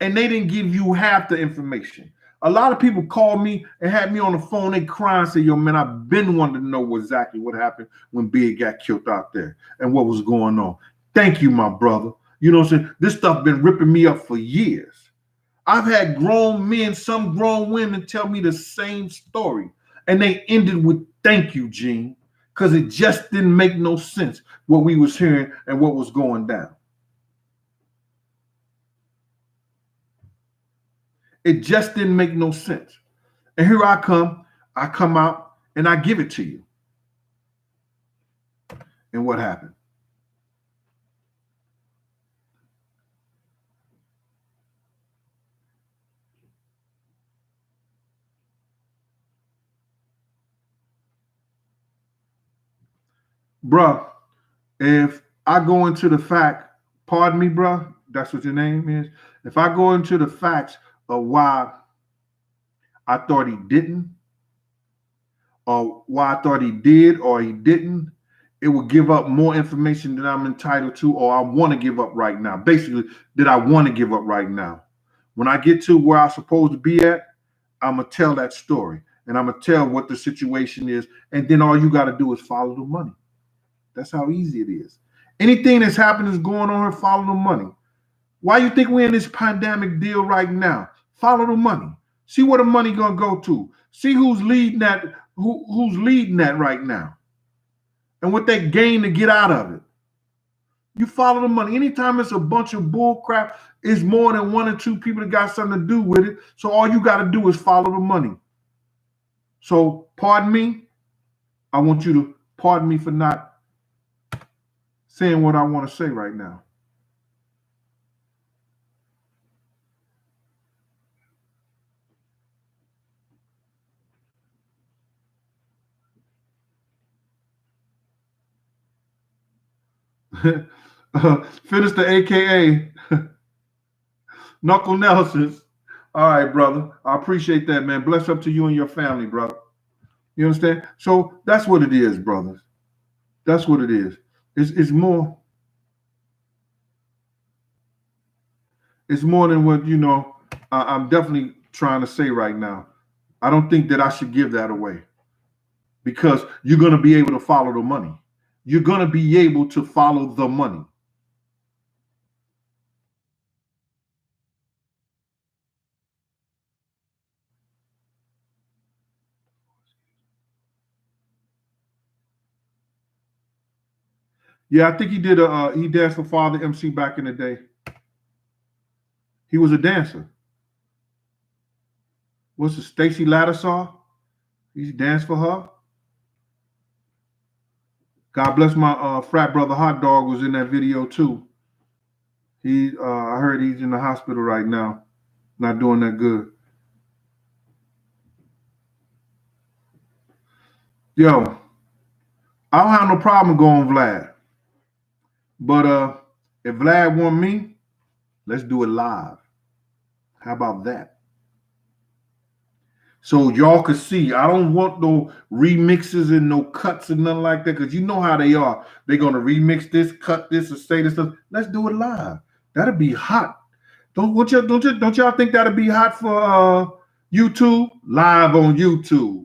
And they didn't give you half the information. A lot of people called me and had me on the phone. They crying and say, yo, man, I've been wanting to know exactly what happened when Big got killed out there and what was going on. Thank you, my brother. You know what I'm saying? This stuff been ripping me up for years. I've had grown men, some grown women tell me the same story. And they ended with, thank you, Gene. Because it just didn't make no sense what we was hearing and what was going down. It just didn't make no sense. And here I come out and I give it to you. And what happened? Bruh, if I go into the fact, pardon me, bruh, that's what your name is. If I go into the facts of why I thought he didn't, or why I thought he did or he didn't, it would give up more information than I'm entitled to or I want to give up right now. Basically, that I want to give up right now. When I get to where I'm supposed to be at, I'm going to tell that story and I'm going to tell what the situation is. And then all you got to do is follow the money. That's how easy it is. Anything that's happening is going on here, follow the money. Why you think we're in this pandemic deal right now? Follow the money. See where the money gonna go to. See who's leading that, who's leading that right now, and what they gain to get out of it. You follow the money. Anytime it's a bunch of bull crap, it's more than one or two people that got something to do with it. So all you got to do is follow the money. So pardon me. I want you to pardon me for not saying what I want to say right now. Finish the AKA Knuckle Nelsons. All right, brother. I appreciate that, man. Bless up to you and your family, brother. You understand? So that's what it is, brothers. That's what it is. It's more. It's more than what I'm definitely trying to say right now. I don't think that I should give that away because you're going to be able to follow the money. You're going to be able to follow the money. Yeah, I think he did he danced for Father MC back in the day. He was a dancer. What's it, Stacy Lattisaw? He danced for her. God bless my frat brother Hot Dog was in that video too. I heard he's in the hospital right now, not doing that good. Yo, I don't have no problem going Vlad, but if Vlad want me, let's do it live. How about that? So y'all can see. I don't want no remixes and no cuts and nothing like that, because you know how they are. They're gonna remix this, cut this, or say this stuff. Let's do it live. That'll be hot. Don't y'all think that'll be hot for YouTube? Live on YouTube.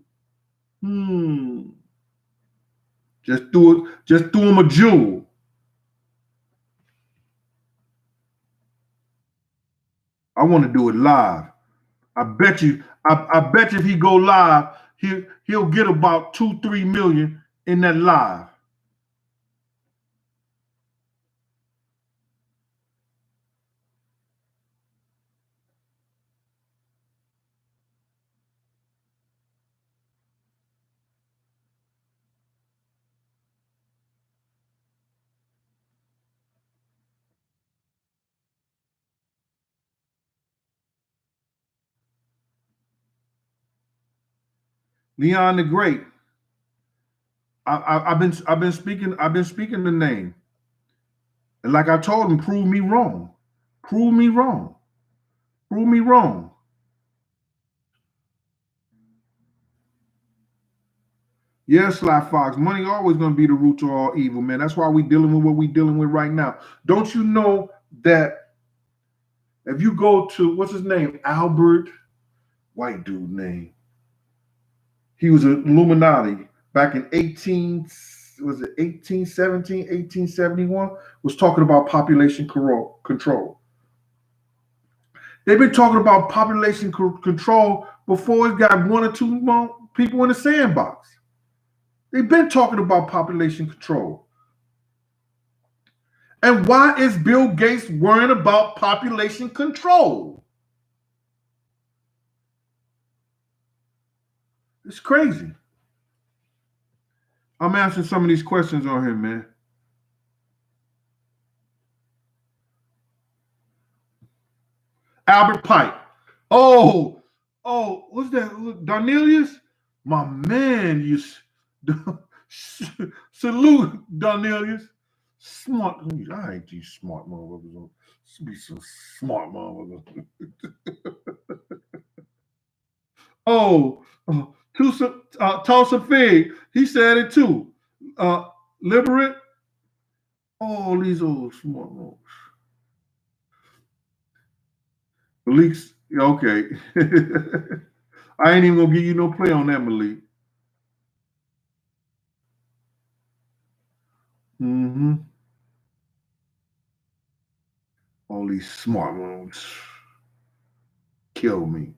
Just do it. Just do them a jewel. I want to do it live. I bet you I bet you if he go live, he'll get about 2-3 million in that live. Leon the Great. I've been speaking the name, and like I told him, prove me wrong, prove me wrong, prove me wrong. Yes, Sly Fox. Money always gonna be the root to all evil, man. That's why we dealing with what we dealing with right now. Don't you know that if you go to what's his name, Albert, white dude name, he was an Illuminati back in 1817, 1871, was talking about population control. They've been talking about population control before it got 1 or 2 people in the sandbox. They've been talking about population control. And why is Bill Gates worrying about population control? It's crazy. I'm answering some of these questions on here, man. Albert Pike. Oh, what's that? Darnelius? My man, you salute Darnelius. Smart. I ain't these smart motherfuckers. Be some smart motherfuckers. Tulsa Fig. He said it too. Liberate. All these old smart motherfuckers. Malik's okay. I ain't even gonna give you no play on that, Malik. Mm-hmm. All these smart ones kill me.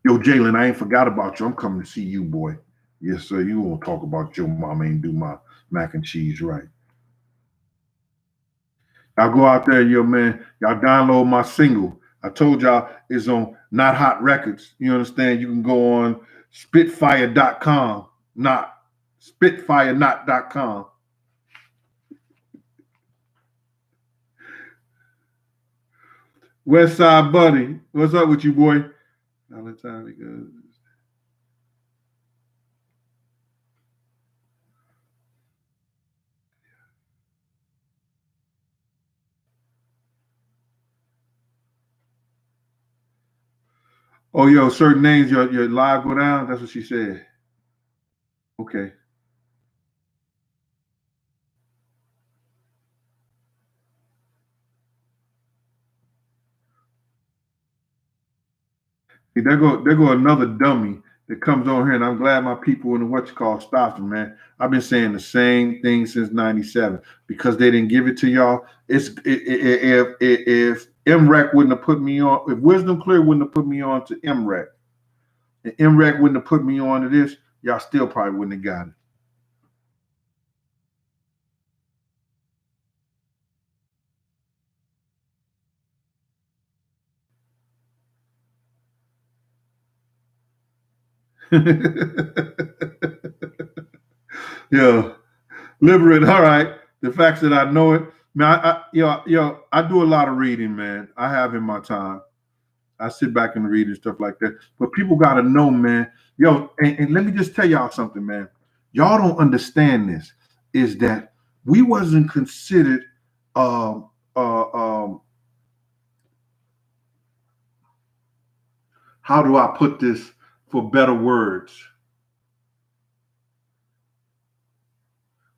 Yo, Jalen, I ain't forgot about you. I'm coming to see you, boy. Yes, sir. You won't talk about your mama ain't do my mac and cheese right. Y'all go out there, yo, man. Y'all download my single. I told y'all it's on Not Hot Records. You understand? You can go on spitfire.com, not spitfirenot.com. West Side Buddy, what's up with you, boy? Valentine because oh, yo, certain names your live go down. That's what she said. Okay. See, there go another dummy that comes on here, and I'm glad my people in the what you call stopped them, man. I've been saying the same thing since '97 because they didn't give it to y'all. If MREC wouldn't have put me on, if Wisdom Clear wouldn't have put me on to MREC, and MREC wouldn't have put me on to this, y'all still probably wouldn't have got it. Yeah, liberate. All right. The facts that I know it, man. I do a lot of reading, man. I have in my time. I sit back and read and stuff like that. But people got to know, man. Yo, and let me just tell y'all something, man. Y'all don't understand this. Is that we wasn't considered. Um, uh, um, how do I put this for better words?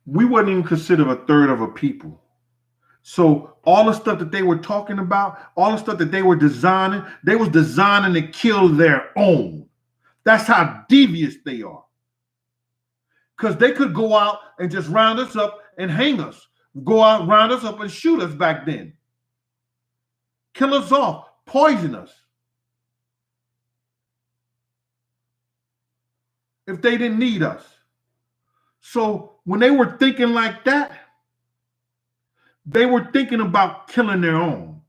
We wasn't even considered a third of a people. So all the stuff that they were talking about, all the stuff that they were designing, they was designing to kill their own. That's how devious they are. Because they could go out and just round us up and hang us. Go out, round us up and shoot us back then. Kill us off, poison us. if they didn't need us? So when they were thinking like that, they were thinking about killing their own.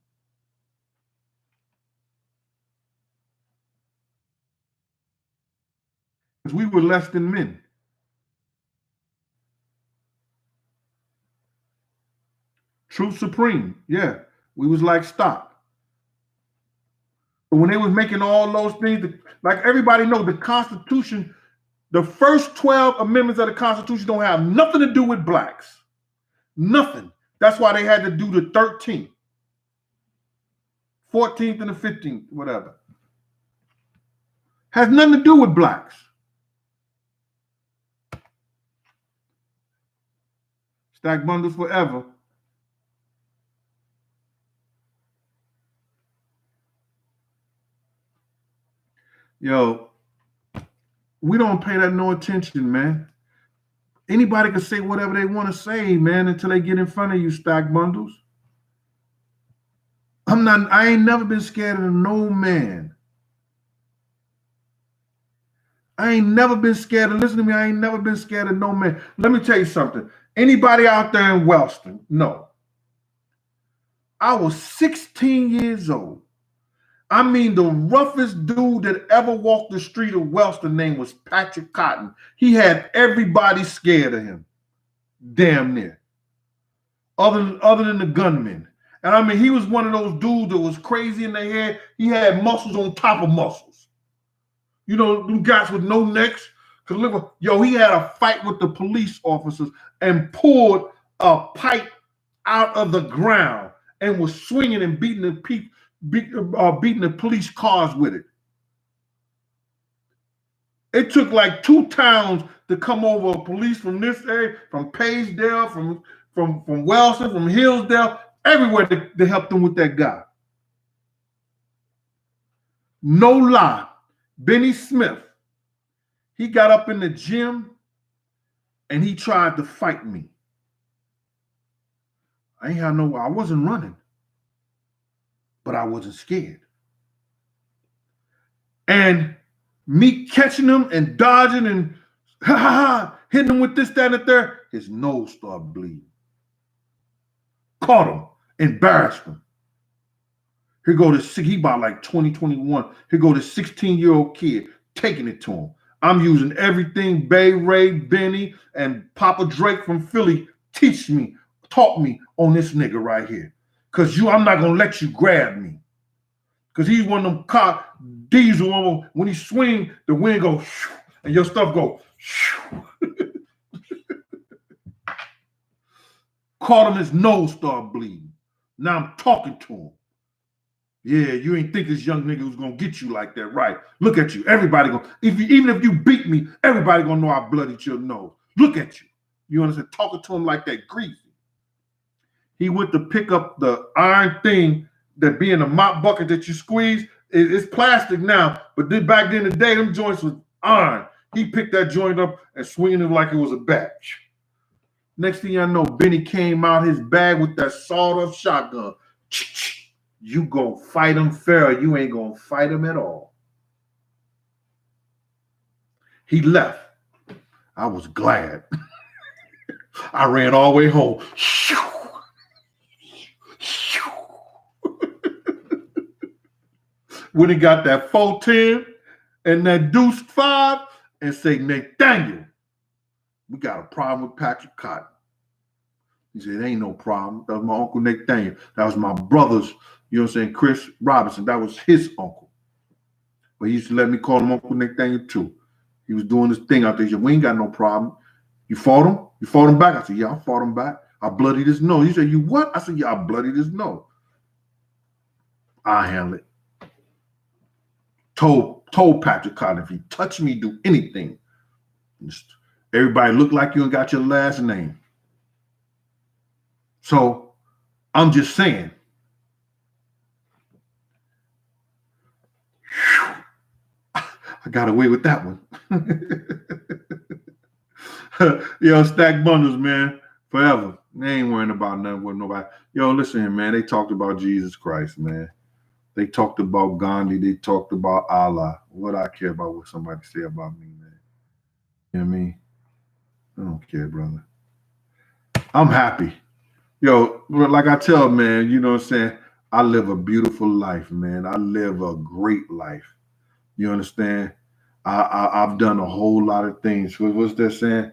Because we were less than men. Truth supreme. Yeah. We was like stock. But when they was making all those things, like everybody knows, the Constitution, the first 12 amendments of the Constitution don't have nothing to do with blacks. Nothing. That's why they had to do the 13th, 14th, and the 15th, whatever. Has nothing to do with blacks. Stack bundles forever. Yo, we don't pay that no attention, man. Anybody can say whatever they want to say, man, until they get in front of you, stack bundles. I ain't never been scared of no man. I ain't never been scared of, listen to me, I ain't never been scared of no man. Let me tell you something. Anybody out there in Wellston? No. I was 16 years old. I mean, the roughest dude that ever walked the street of Wellston name was Patrick Cotton. He had everybody scared of him. Damn near. Other than the gunmen. And I mean, he was one of those dudes that was crazy in the head. He had muscles on top of muscles. You know, them guys with no necks. Cause look, yo, he had a fight with the police officers and pulled a pipe out of the ground and was swinging and beating the police cars with it. It took like 2 towns to come over police from this area, from Pagedale, from Wellston, from Hillsdale, everywhere to help them with that guy. No lie. Benny Smith, he got up in the gym and he tried to fight me. I wasn't running, but I wasn't scared. And me catching him and dodging and hitting him with this, that, and the third, his nose started bleeding. Caught him, embarrassed him. Here go he about like 20, 21. Here go this 16-year-old kid taking it to him. I'm using everything Bay Ray, Benny, and Papa Drake from Philly taught me on this nigga right here. Because I'm not going to let you grab me. Because he's one of them car diesel, when he swing, the wind goes, and your stuff go. Caught him, his nose started bleeding. Now I'm talking to him. Yeah, you ain't think this young nigga was gonna get you like that, right? Look at you. Everybody even if you beat me, everybody gonna know I bloodied your nose. Look at you. You understand? Talking to him like that, greasy. He went to pick up the iron thing that be in a mop bucket that you squeeze. It's plastic now, but back then in the day, them joints was iron. He picked that joint up and swinging it like it was a bat. Next thing I know, Benny came out his bag with that sawed-off shotgun. You gonna fight him fair, you ain't gonna fight him at all. He left. I was glad. I ran all the way home. When he got that 410 and that deuce 5 and say, Nathaniel, we got a problem with Patrick Cotton. He said, it ain't no problem. That was my Uncle Nathaniel. That was my brother's, you know what I'm saying, Chris Robinson. That was his uncle. But he used to let me call him Uncle Nathaniel too. He was doing this thing out there. He said, we ain't got no problem. You fought him? You fought him back? I said, yeah, I fought him back. I bloodied his nose. He said, you what? I said, yeah, I bloodied his nose. I handle it. Told Patrick Cotton, if he touch me, do anything. Everybody look like you and got your last name. So I'm just saying. I got away with that one. Yo, stack bundles, man. Forever. They ain't worrying about nothing with nobody. Yo, listen here, man. They talked about Jesus Christ, man. They talked about Gandhi. They talked about Allah. What I care about what somebody say about me, man. You know what I mean? I don't care, brother. I'm happy. Yo, like I tell man, you know what I'm saying? I live a beautiful life, man. I live a great life. You understand? I've done a whole lot of things. What's that saying?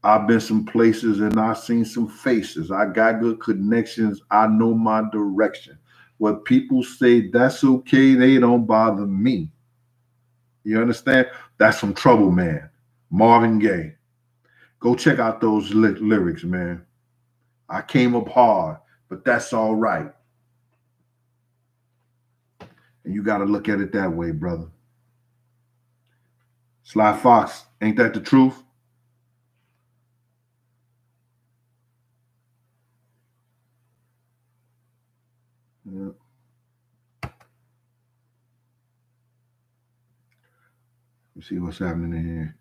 I've been some places and I've seen some faces. I got good connections. I know my direction. What people say that's okay, they don't bother me. You understand? That's some trouble, man. Marvin Gaye. Go check out those lyrics, man. I came up hard, but that's all right. And you got to look at it that way, brother. Sly Fox, ain't that the truth? Yeah. Let's see what's happening in here.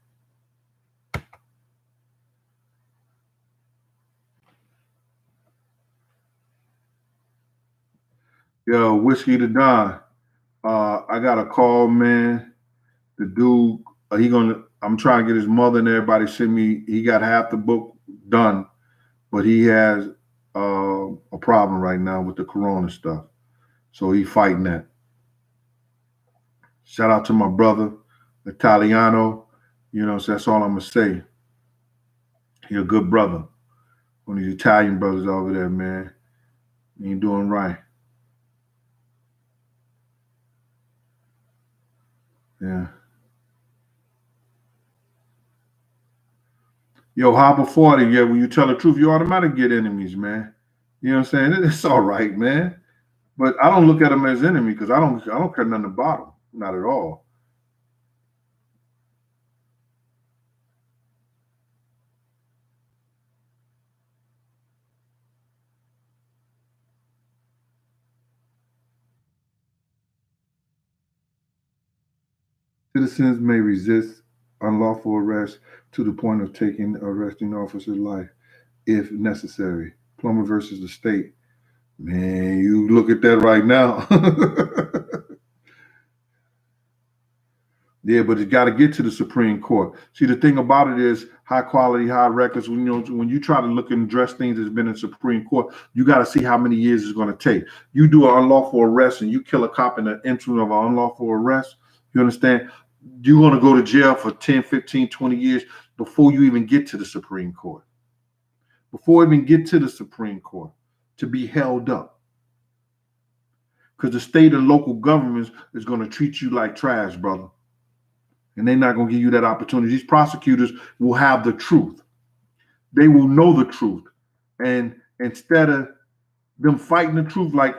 Yo, Whiskey to Don. I got a call, man. The dude, I'm trying to get his mother and everybody send me. He got half the book done, but he has a problem right now with the corona stuff. So he fighting that. Shout out to my brother, Italiano. You know, so that's all I'm gonna say. He a good brother. One of these Italian brothers over there, man. He ain't doing right. Yeah. Yo, Hopper 40, yeah, when you tell the truth, you automatically get enemies, man. You know what I'm saying? It's all right, man. But I don't look at them as enemy because I don't care nothing about them. Not at all. Citizens may resist unlawful arrest to the point of taking arresting officer's life if necessary. Plummer versus the state. Man, you look at that right now. Yeah, but it got to get to the Supreme Court. See, the thing about it is high quality, high records. When you try to look and address things that's been in Supreme Court, you got to see how many years it's going to take. You do an unlawful arrest and you kill a cop in the interim of an unlawful arrest. You understand? You're going to go to jail for 10, 15, 20 years before you even get to the Supreme Court. Before you even get to the Supreme Court to be held up. Because the state and local governments is going to treat you like trash, brother. And they're not going to give you that opportunity. These prosecutors will have the truth. They will know the truth. And instead of them fighting the truth, like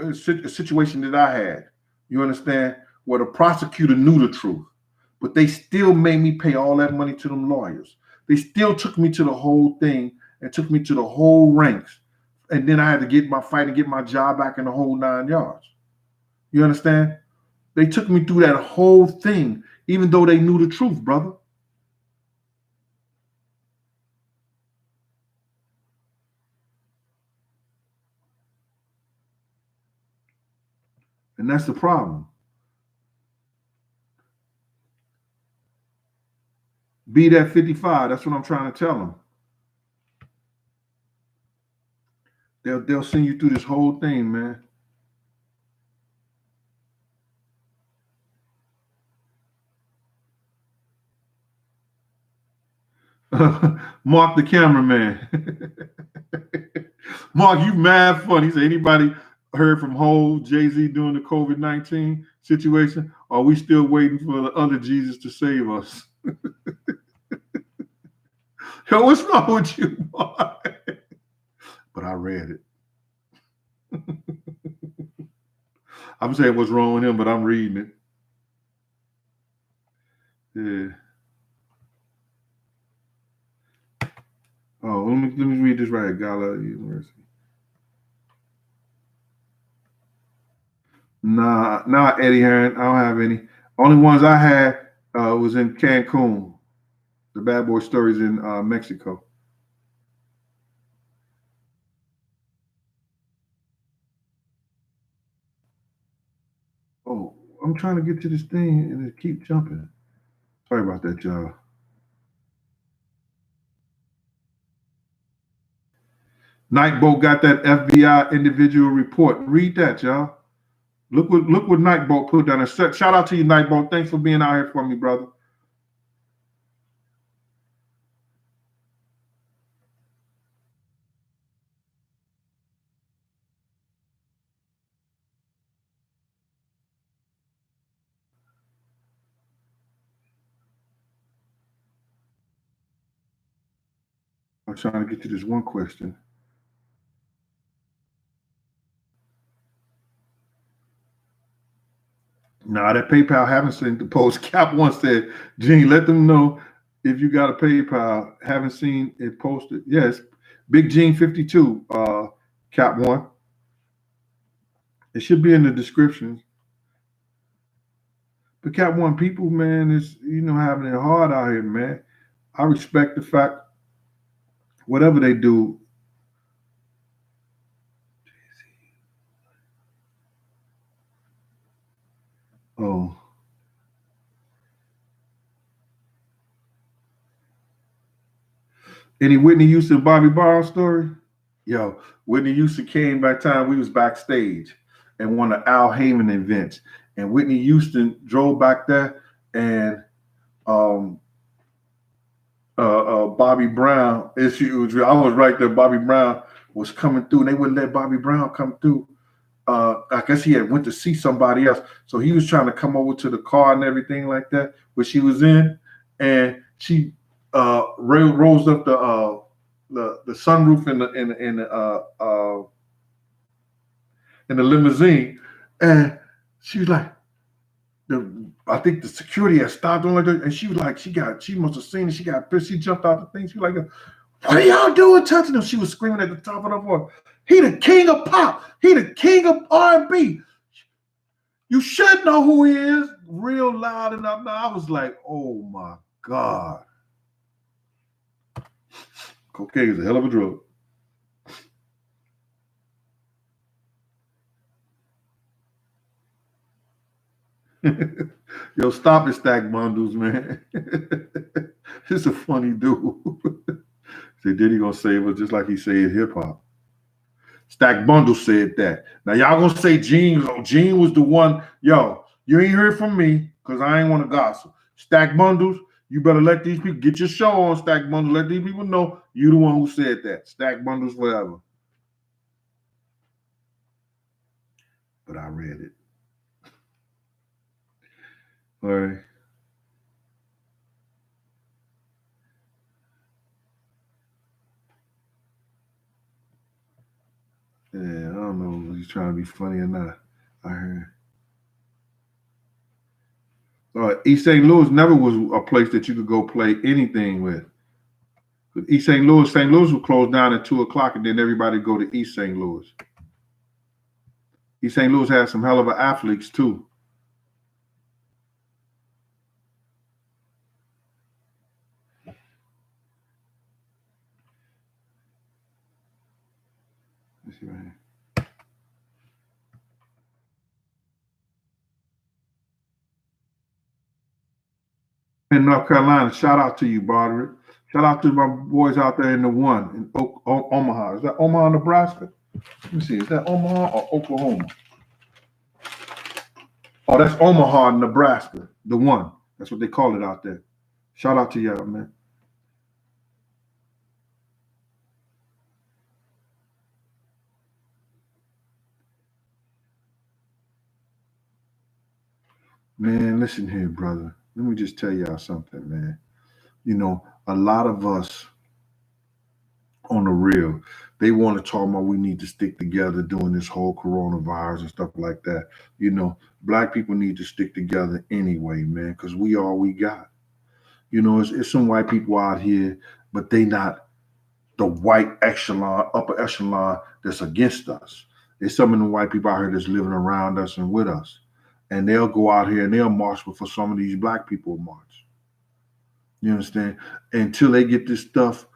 a situation that I had, you understand, where the prosecutor knew the truth, but they still made me pay all that money to them lawyers. They still took me to the whole thing and took me to the whole ranks. And then I had to get my fight and get my job back in the whole 9 yards. You understand? They took me through that whole thing, even though they knew the truth, brother. And that's the problem. Be that 55. That's what I'm trying to tell them. They'll send you through this whole thing, man. Mark the cameraman. Mark, you mad funny. He said, anybody heard from Hov, Jay-Z during the COVID-19 situation? Or are we still waiting for the other Jesus to save us? Yo, what's wrong with you, Mark? But I read it. I'm saying what's wrong with him, but I'm reading it. Yeah. Oh, let me read this right. Gala University. Nah, not Eddie Hearn. I don't have any. Only ones I had was in Cancun. The Bad Boy Stories in Mexico. Oh, I'm trying to get to this thing and it keep jumping. Sorry about that, y'all. Nightboat got that FBI individual report. Read that, y'all. Look what Nightboat put down. Shout out to you, Nightboat. Thanks for being out here for me, brother. I'm trying to get to this one question. Nah, that PayPal haven't seen the post. Cap one said, Gene, let them know if you got a PayPal. Haven't seen it posted. Yes, Big Gene 52, Cap one. It should be in the description. But Cap one, people, man, is having it hard out here, man. I respect the fact whatever they do. Oh, any Whitney Houston, Bobby Brown story? Yo, Whitney Houston came by time we was backstage and one of Al Heyman events, and Whitney Houston drove back there, and um, Bobby Brown. I was right there. Bobby Brown was coming through, and they wouldn't let Bobby Brown come through. I guess he had went to see somebody else, so he was trying to come over to the car and everything like that, where she was in, and she rose up the sunroof in the limousine, and she was like, I think the security had stopped on like that, and she was like, she must have seen it. She got pissed. She jumped out the thing. She was like, "What are y'all doing touching him?" She was screaming at the top of her voice. He the king of pop. He the king of R&B. You should know who he is. Real loud enough. Now I was like, oh my God. Cocaine is a hell of a drug. Yo, stop it, Stack Bundles, man. It's a funny dude. Say Diddy gonna save us just like he saved hip hop. Stack Bundles said that. Now y'all gonna say Gene was the one. Yo, you ain't heard from me because I ain't want to gossip. Stack Bundles, you better let these people get your show on. Stack Bundles, let these people know you the one who said that. Stack Bundles forever. But I read it. All right. Yeah, I don't know if he's trying to be funny or not. I heard. East St. Louis never was a place that you could go play anything with. East St. Louis would close down at 2:00, and then everybody go to East St. Louis. East St. Louis has some hell of athletes too. Let's see right here. In North Carolina, shout out to you, Broderick. Shout out to my boys out there in the one in Omaha. Is that Omaha, Nebraska? Let me see. Is that Omaha or Oklahoma? Oh, that's Omaha, Nebraska. The one. That's what they call it out there. Shout out to y'all, man. Man, listen here, brother. Let me just tell y'all something, man. A lot of us on the real, they want to talk about we need to stick together during this whole coronavirus and stuff like that. Black people need to stick together anyway, man, because we all we got. It's some white people out here, but they not the white echelon, upper echelon that's against us. There's some of the white people out here that's living around us and with us. And they'll go out here and they'll march before some of these black people march. You understand? Until they get this stuff,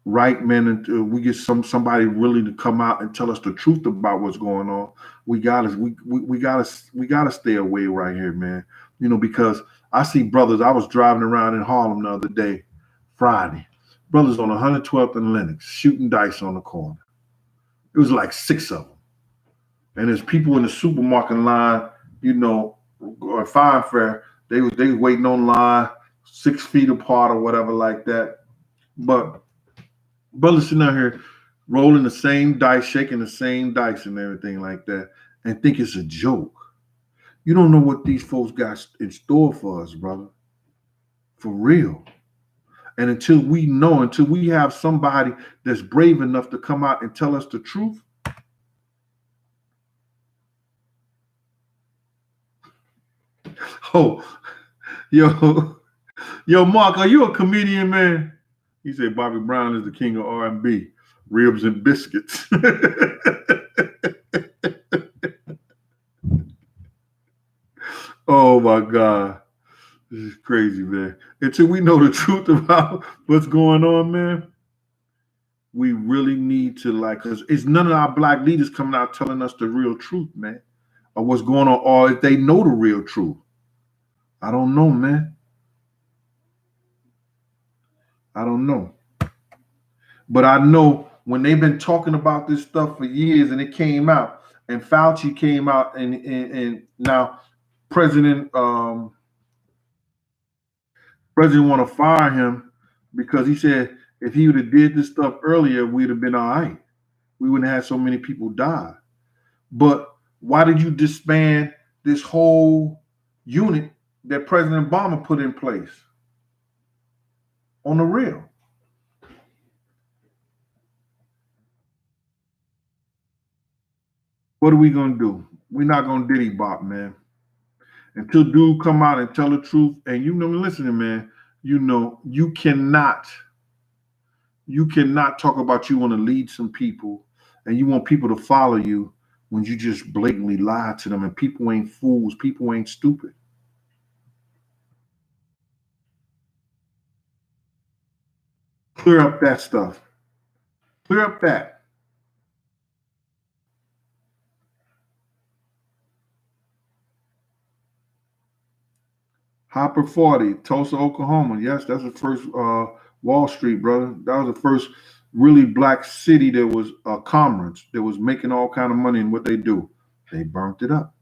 right, man, until we get somebody really to come out and tell us the truth about what's going on, we gotta stay away right here, man. Because I see brothers. I was driving around in Harlem the other day, Friday. Brothers on 112th and Lenox shooting dice on the corner. It was like 6 of them. And there's people in the supermarket line, or fine fair. They was waiting on line 6 feet apart or whatever like that. But brothers sitting out here rolling the same dice, shaking the same dice and everything like that, and think it's a joke. You don't know what these folks got in store for us, brother. For real. And until we have somebody that's brave enough to come out and tell us the truth. Oh, yo, Mark, are you a comedian, man? He said Bobby Brown is the king of R&B, ribs and biscuits. Oh my God. This is crazy, man. Until we know the truth about what's going on, man, we really need to because it's none of our black leaders coming out telling us the real truth, man, or what's going on, or if they know the real truth. I don't know, man. I don't know. But I know when they've been talking about this stuff for years and it came out, and Fauci came out, and now President want to fire him because he said if he would have did this stuff earlier, we'd have been all right. We wouldn't have had so many people die. But why did you disband this whole unit that President Obama put in place? On the real. What are we gonna do? We're not gonna diddy bop, man. Until dude come out and tell the truth. And listening, man, you cannot talk about you want to lead some people and you want people to follow you when you just blatantly lie to them. And people ain't fools. People ain't stupid. Clear up that stuff. Clear up that. Hopper 40, Tulsa, Oklahoma. Yes, that's the first Wall Street, brother. That was the first really black city that was commerce, that was making all kind of money. And what they do, they burnt it up.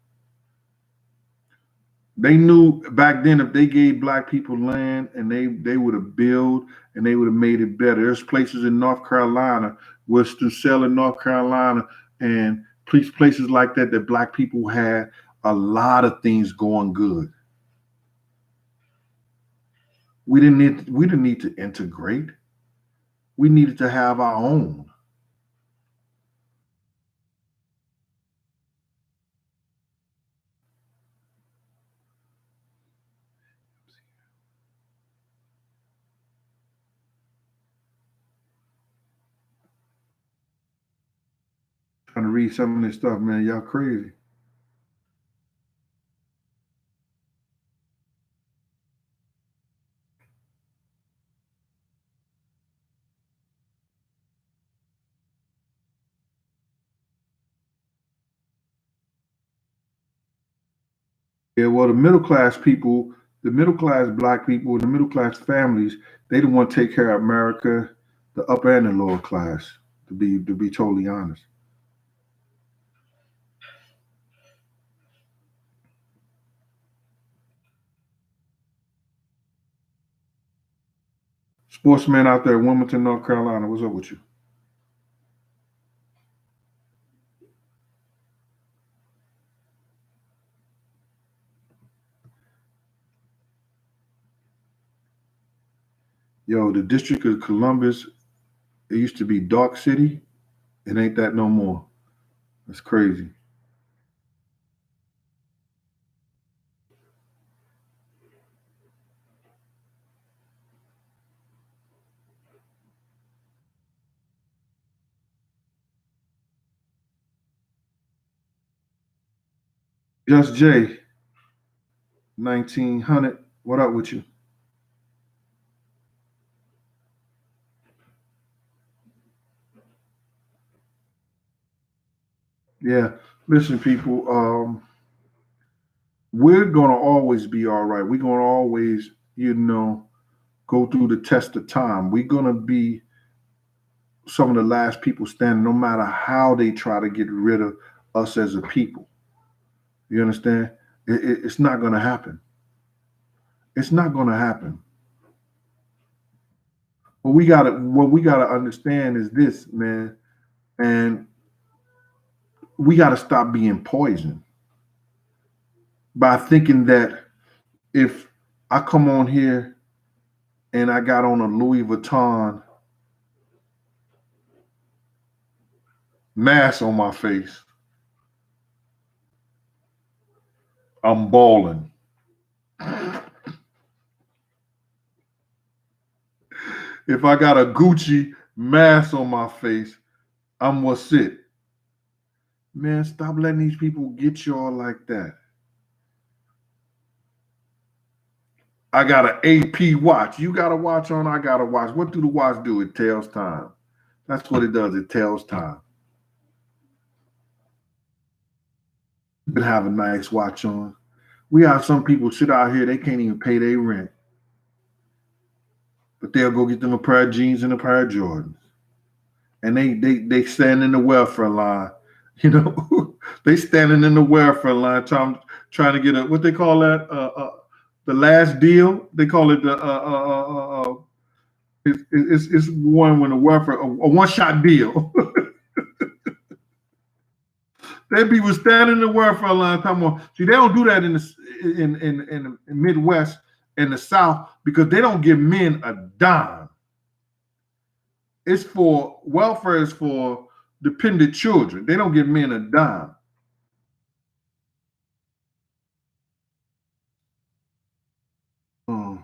They knew back then if they gave black people land and they would have built and they would have made it better. There's places in North Carolina, was to sell in North Carolina and places like that black people had a lot of things going good. We didn't need to integrate. We needed to have our own. Trying to read some of this stuff, man. Y'all crazy. Yeah, well, the middle class people, the middle class black people, the middle class families, they don't want to take care of America, the upper and the lower class. To be totally honest. Sportsman out there in Wilmington, North Carolina. What's up with you? Yo, the District of Columbus, it used to be Dark City. It ain't that no more. That's crazy. Just Jay, 1900. What up with you? Yeah. Listen, people, we're gonna always be all right. We're gonna always, go through the test of time. We're going to be some of the last people standing, no matter how they try to get rid of us as a people. You understand? It's not going to happen. It's not going to happen. What we gotta understand is this, man, and we gotta stop being poisoned by thinking that if I come on here and I got on a Louis Vuitton mask on my face, I'm balling. If I got a Gucci mask on my face, I'm what's it. Man, stop letting these people get y'all like that. I got an AP watch. You got a watch on, I got a watch. What do the watch do? It tells time. That's what it does. It tells time. You can have a nice watch on. We have some people sit out here, they can't even pay their rent. But they'll go get them a pair of jeans and a pair of Jordans. And they stand in the welfare line. You know, they standing in the welfare line trying to get a, what they call that? The last deal. They call it the it's one when the welfare a one-shot deal. They people standing in the welfare line talking about, see, they don't do that in the Midwest and the South because they don't give men a dime. It's for welfare is for dependent children. They don't give men a dime. Oh.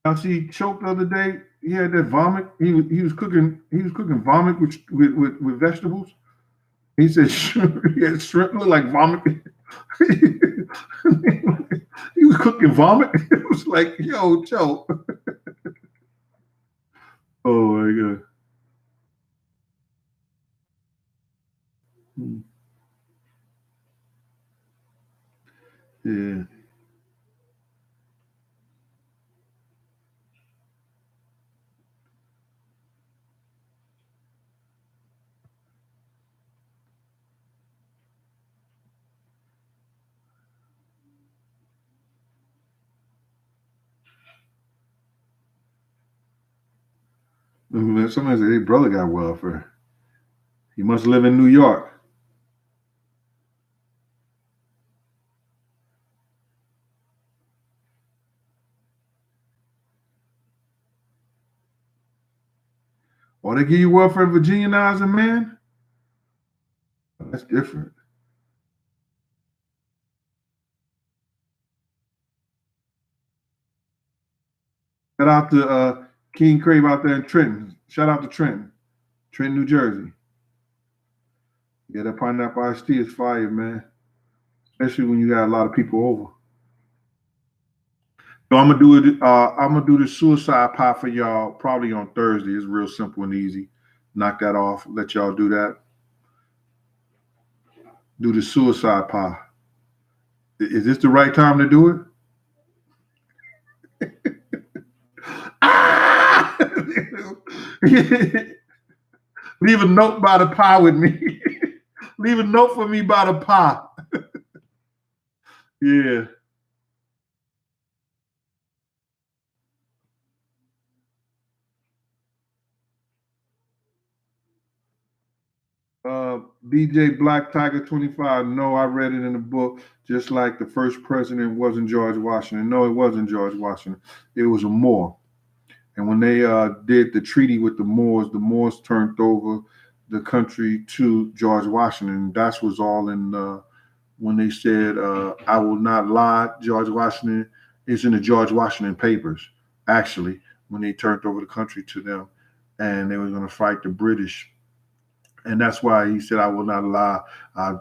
I see he choked the other day. He had that vomit. He was cooking vomit with vegetables. He said he had shrimp look like vomit. He was cooking vomit. It was like, yo, Joe. Oh my god. Yeah. Somebody said, hey, brother got welfare. He must live in New York. Or they give you welfare in Virginia now as a man? That's different. Shout out to King Crave out there in Trenton. Shout out to Trenton, New Jersey. Yeah, that pineapple iced tea is fire, man. Especially when you got a lot of people over. So I'm gonna do it. I'm gonna do the suicide pie for y'all probably on Thursday. It's real simple and easy. Knock that off. Let y'all do that. Do the suicide pie. Is this the right time to do it? Ah! Leave a note by the pie with me. Leave a note for me by the pie. Yeah. DJ Black Tiger 25. No, I read it in the book. Just like the first president wasn't George Washington. No, it wasn't George Washington. It was a Moor. And when they did the treaty with the Moors turned over the country to George Washington. That was all in when they said, I will not lie, George Washington. It's in the George Washington papers, actually, when they turned over the country to them. And they were going to fight the British. And that's why he said, I will not lie. I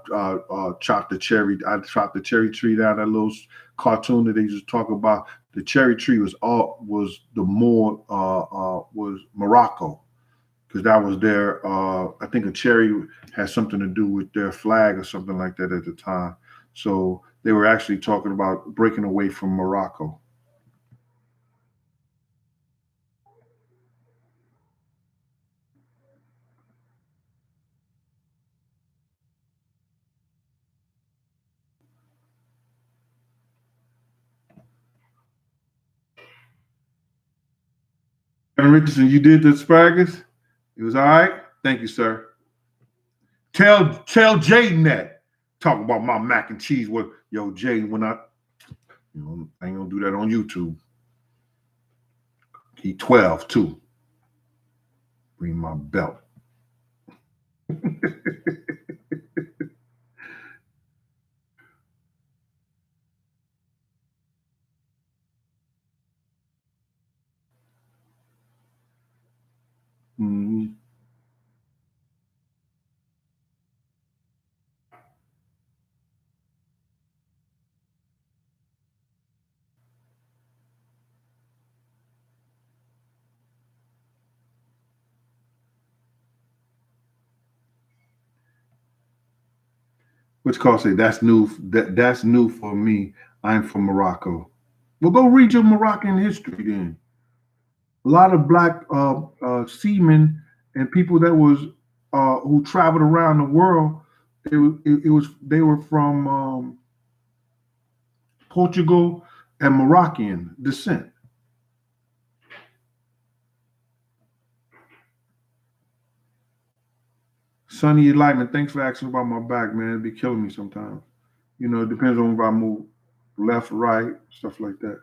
chopped the cherry. I chopped the cherry tree down. That little cartoon that they used to talk about. The cherry tree was the Moor was Morocco, because that was their. I think a cherry had something to do with their flag or something like that at the time. So they were actually talking about breaking away from Morocco. And Richardson, you did the asparagus. It was all right. Thank you, sir. Tell Jaden that. Talk about my mac and cheese. What yo, Jaden, when I ain't gonna do that on YouTube. He 12 too. Bring my belt. Mhm. Which call say that's new. That's new for me. I'm from Morocco. Well, go read your Moroccan history then. A lot of black seamen and people that was who traveled around the world. It was they were from Portugal and Moroccan descent. Sunny Enlightenment, thanks for asking about my back, man. It'd be killing me sometimes. It depends on if I move left, right, stuff like that.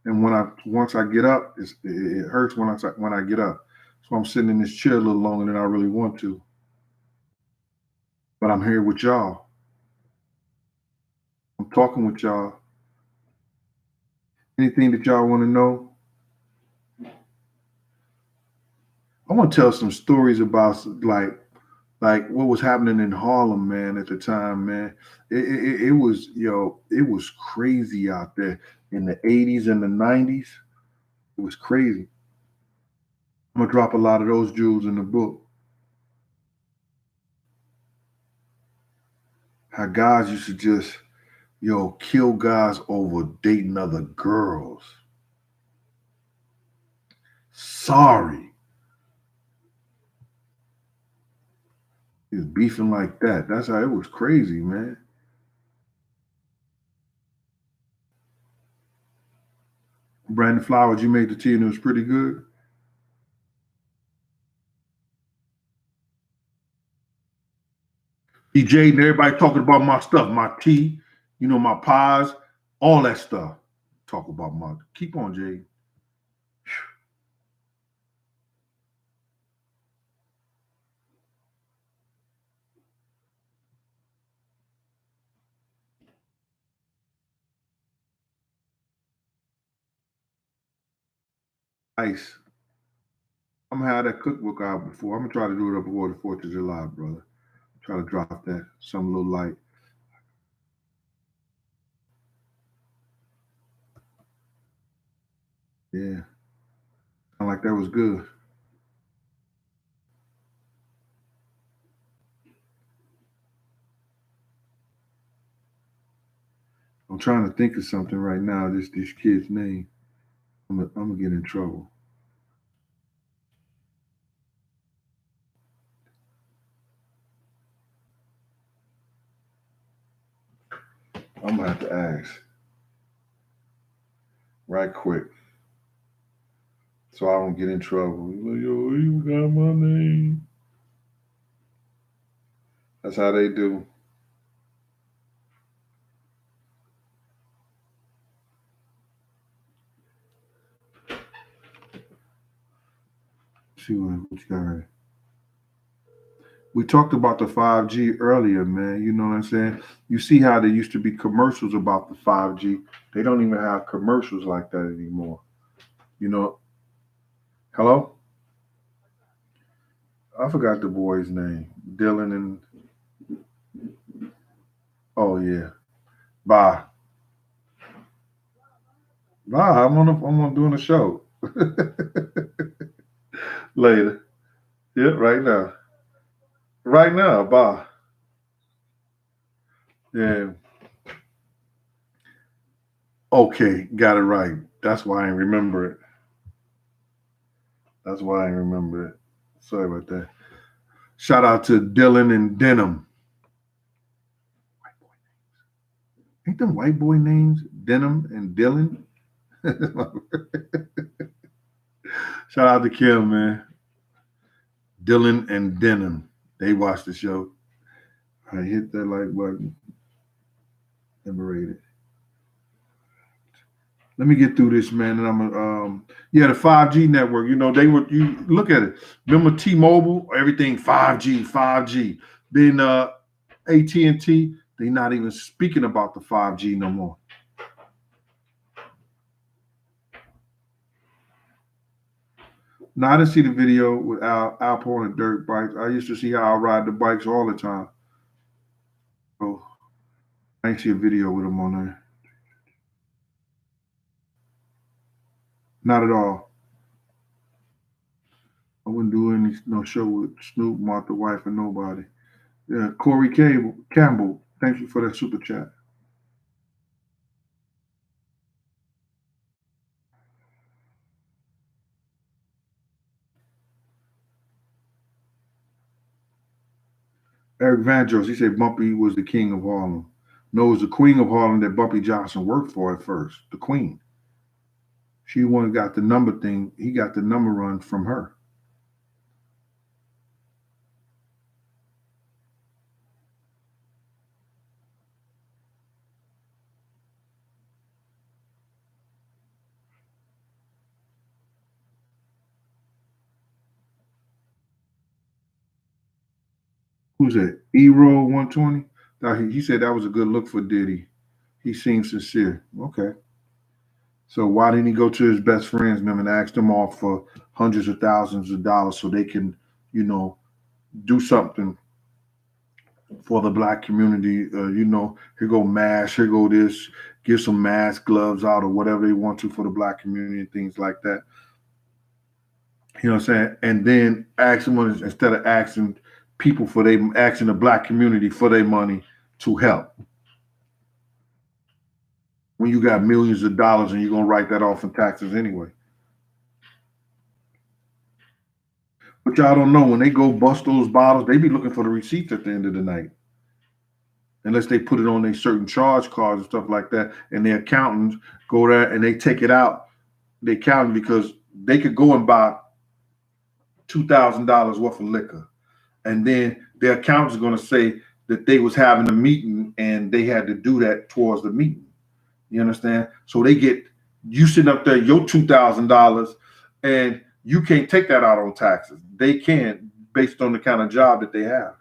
And once I get up, it hurts when I get up. So I'm sitting in this chair a little longer than I really want to. But I'm here with y'all. I'm talking with y'all. Anything that y'all want to know? I want to tell some stories about like what was happening in Harlem, man, at the time, man. It was it was crazy out there in the 80s and the 90s. It was crazy. I'm gonna drop a lot of those jewels in the book. How guys used to just kill guys over dating other girls. Sorry. He was beefing like that. That's how it was crazy, man. Brandon Flowers, you made the tea and it was pretty good. DJ and everybody talking about my stuff, my tea, my pies, all that stuff. Talk about my. Keep on, Jay. Nice. I'm gonna have that cookbook out before. I'm gonna try to do it up before the 4th of July, brother. Try to drop that. Some little light. Yeah. Sound like that was good. I'm trying to think of something right now. This kid's name. I'm gonna get in trouble. I'm gonna have to ask right quick so I don't get in trouble. Like, yo, you got my name. That's how they do. See what you got right. We talked about the 5G earlier, man. You know what I'm saying? You see how there used to be commercials about the 5G. They don't even have commercials like that anymore. You know, hello? I forgot the boy's name. Dylan and oh yeah. Bye. Bye. I'm on doing a show. Later. Yeah, right now. Right now, bah. Yeah. Okay, got it right. That's why I remember it. That's why I remember it. Sorry about that. Shout out to Dylan and Denim. Ain't them white boy names Denim and Dylan? Shout out to Kim, man. Dylan and Denim. They watch the show. I hit that like button. Liberated. Let me get through this, man. And I'm yeah, the 5G network. You know, they were you look at it. Remember T-Mobile? Everything 5G, 5G. Then AT&T, they not even speaking about the 5G no more. Now I didn't see the video with Alpo on the dirt bikes. I used to see how I ride the bikes all the time. So I ain't see a video with him on there. Not at all. I wouldn't do any no show with Snoop, Martha, wife, and nobody. Yeah, Corey Campbell. Thank you for that super chat. Eric Vandross, he said Bumpy was the king of Harlem. No, it was the queen of Harlem that Bumpy Johnson worked for at first. The queen. She the one got the number thing. He got the number run from her. Who's that? E-Roll 120? He said that was a good look for Diddy. He seemed sincere. Okay. So why didn't he go to his best friends and them and ask them off for hundreds of thousands of dollars so they can, you know, do something for the black community? Here go mask, here go this, give some mask, gloves out, or whatever they want to for the black community and things like that. You know what I'm saying? And then ask them instead of asking people for asking the black community for their money to help. When you got millions of dollars and you're gonna write that off in taxes anyway. But y'all don't know when they go bust those bottles, they be looking for the receipts at the end of the night. Unless they put it on a certain charge cards and stuff like that, and the accountants go there and they take it out. They count because they could go and buy $2,000 worth of liquor, and then the accountants are going to say that they was having a meeting and they had to do that towards the meeting. You understand? So they get you sitting up there your $2,000, and you can't take that out on taxes. They can based on the kind of job that they have.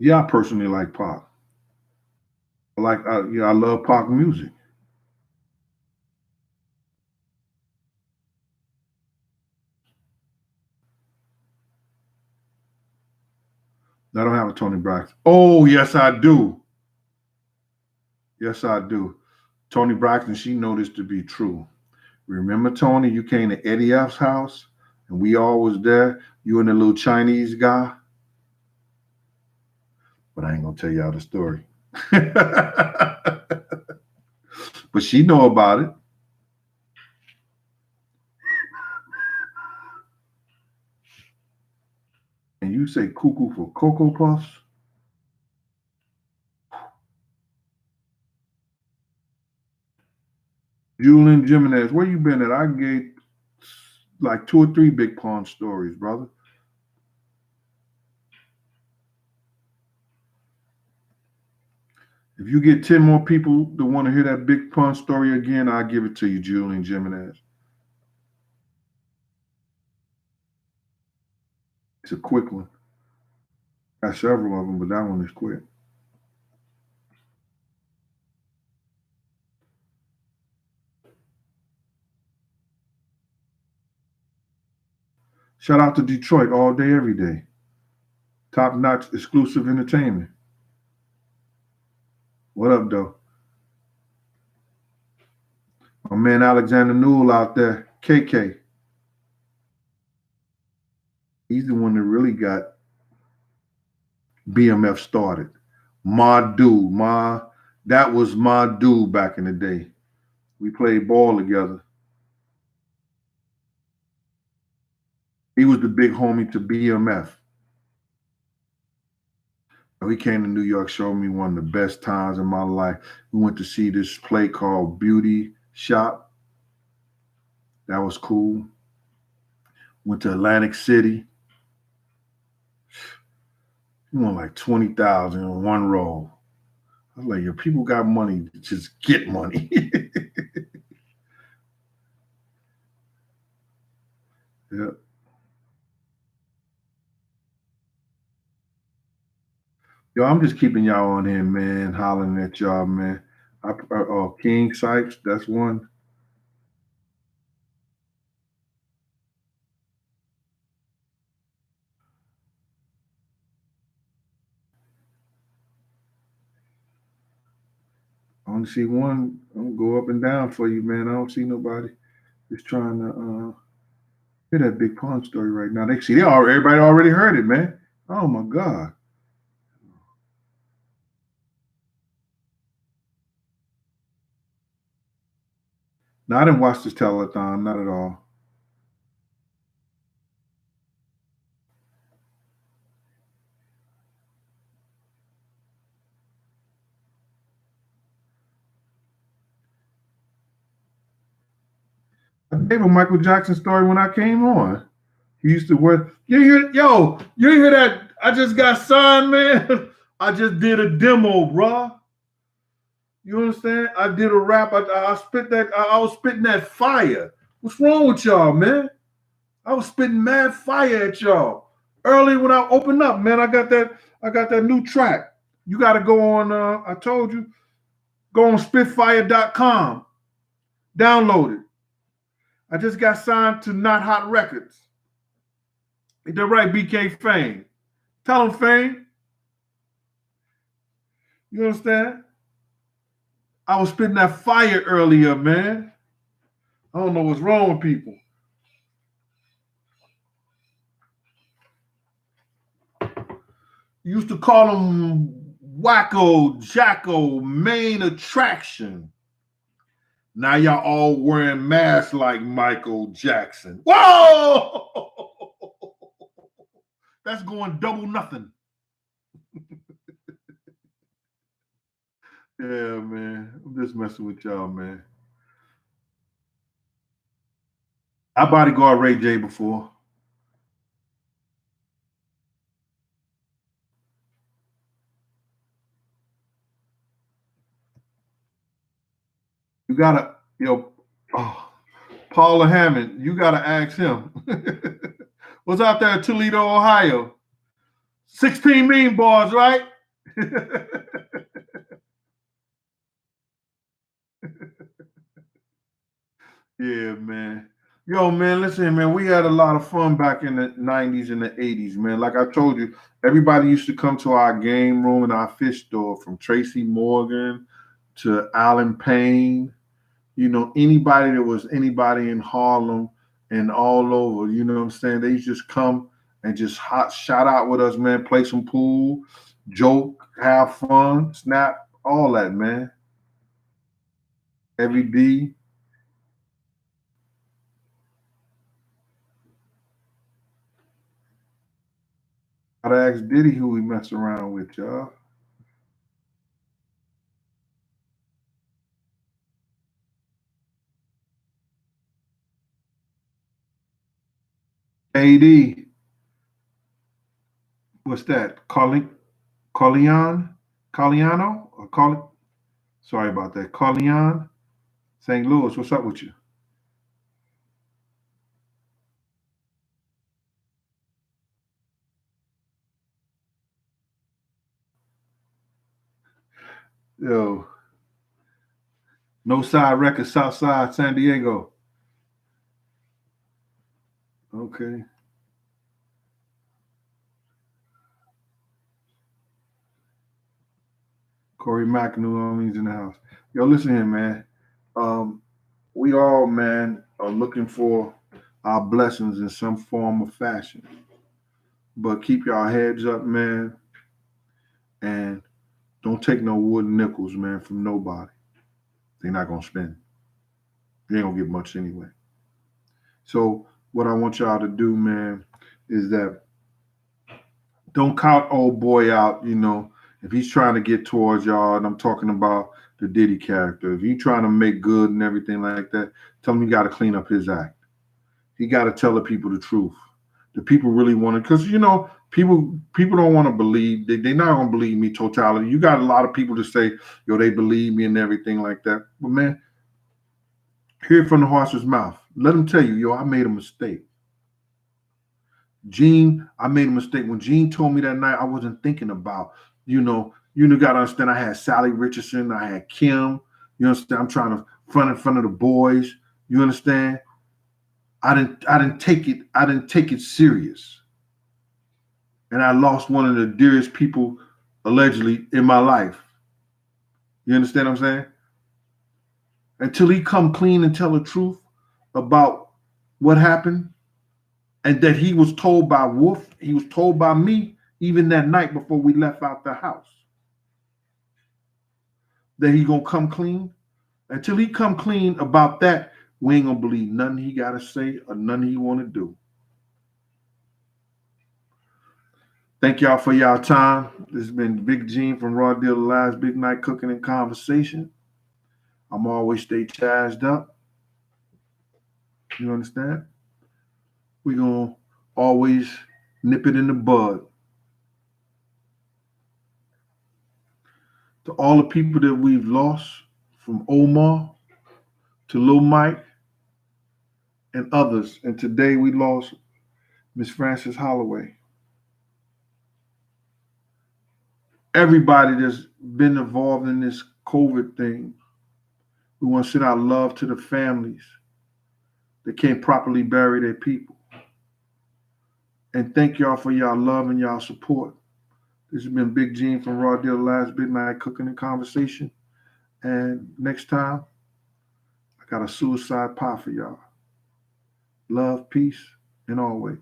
Yeah, I personally like Pac. I love Pac music. I don't have a Tony Braxton. Oh, yes, I do. Yes, I do. Tony Braxton, she know this to be true. Remember, Tony, you came to Eddie F's house and we all was there. You and the little Chinese guy. But I ain't gonna tell y'all the story. But she know about it. And you say cuckoo for Cocoa Puffs? Julian Jimenez, where you been at? I gave like 2 or 3 big pawn stories, brother. If you get 10 more people that want to hear that big pun story again, I'll give it to you, Julian Jimenez. It's a quick one. Got several of them, but that one is quick. Shout out to Detroit all day, every day. Top notch exclusive entertainment. What up, though? My man Alexander Newell out there, KK. He's the one that really got BMF started. My dude, that was my dude back in the day. We played ball together. He was the big homie to BMF. He came to New York, showed me one of the best times in my life. We went to see this play called Beauty Shop. That was cool. Went to Atlantic City. We won like 20,000 in one roll. I was like, yo, people got money, just get money. Yeah. Yo, I'm just keeping y'all on here, man, hollering at y'all, man. King Sykes, that's one. I only see one. I'm gonna go up and down for you, man. I don't see nobody just trying to hear that big pun story right now. Everybody already heard it, man. Oh my God. No, I didn't watch this telethon, not at all. I gave a Michael Jackson story when I came on. He used to wear. You hear that? I just got signed, man. I just did a demo, bruh. You understand? I did a rap. I spit that. I was spitting that fire. What's wrong with y'all, man? I was spitting mad fire at y'all early when I opened up, man. I got that. I got that new track. You got to go on. I told you, go on Spitfire.com. Download it. I just got signed to Not Hot Records. Ain't that right, BK Fame? Tell him, Fame. You understand? I was spitting that fire earlier, man. I don't know what's wrong with people. You used to call him Wacko, Jacko, main attraction. Now y'all all wearing masks like Michael Jackson. Whoa! That's going double nothing. Yeah, man. I'm just messing with y'all, man. I bodyguard Ray J before. You gotta, Paula Hammond, you gotta ask him. What's out there in Toledo, Ohio? 16 mean bars, right? Yeah, man. Yo, man, listen, man, we had a lot of fun back in the 90s and the 80s, man. Like I told you, everybody used to come to our game room and our fish store, from Tracy Morgan to Alan Payne. Anybody that was anybody in Harlem and all over, you know what I'm saying? They used to just come and just hot shout out with us, man, play some pool, joke, have fun, snap, all that, man. Every D. Gotta ask Diddy who we mess around with, y'all. AD, what's that? Carleon? Carliano? Or Sorry about that. Carleon? St. Louis, what's up with you? Yo, No Side Records, South Side, San Diego. Okay. Corey Mack, New Orleans in the house. Yo, listen here, man. Um, we all, man, are looking for our blessings in some form or fashion. But keep your heads up, man, and don't take no wooden nickels, man, from nobody. They're not gonna spend. They ain't gonna get much anyway. So what I want y'all to do, man, is that don't count old boy out, if he's trying to get towards y'all, and I'm talking about the Diddy character, if he's trying to make good and everything like that, tell him he got to clean up his act. He got to tell the people the truth. The people really want it, because people don't want to believe. They're not gonna believe me totality. You got a lot of people to say, yo, they believe me and everything like that. But man, hear it from the horse's mouth. Let him tell you, yo, I made a mistake. Gene, I made a mistake. When Gene told me that night, I wasn't thinking about, you got to understand, I had Sally Richardson, I had Kim. You understand? I'm trying to front in front of the boys. You understand? I didn't take it serious. And I lost one of the dearest people allegedly in my life. You understand what I'm saying? Until he come clean and tell the truth about what happened, and that he was told by Wolf, he was told by me, even that night before we left out the house, that he gonna come clean. Until he come clean about that, we ain't gonna believe nothing he gotta say or nothing he wanna do. Thank y'all for y'all time. This has been Big Gene from Raw Deal, the last big night cooking and conversation. I'm always stay charged up. You understand? We're gonna always nip it in the bud. To all the people that we've lost, from Omar to Lil Mike and others. And today we lost Miss Frances Holloway. Everybody that's been involved in this COVID thing, we want to send our love to the families that can't properly bury their people. And thank y'all for y'all love and y'all support. This has been Big Gene from Raw Deal, last big night cooking and conversation. And next time, I got a suicide pie for y'all. Love, peace, and always.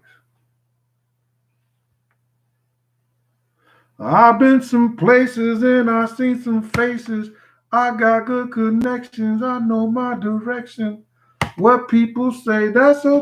I've been some places and I've seen some faces. I got good connections. I know my direction. What people say, that's okay.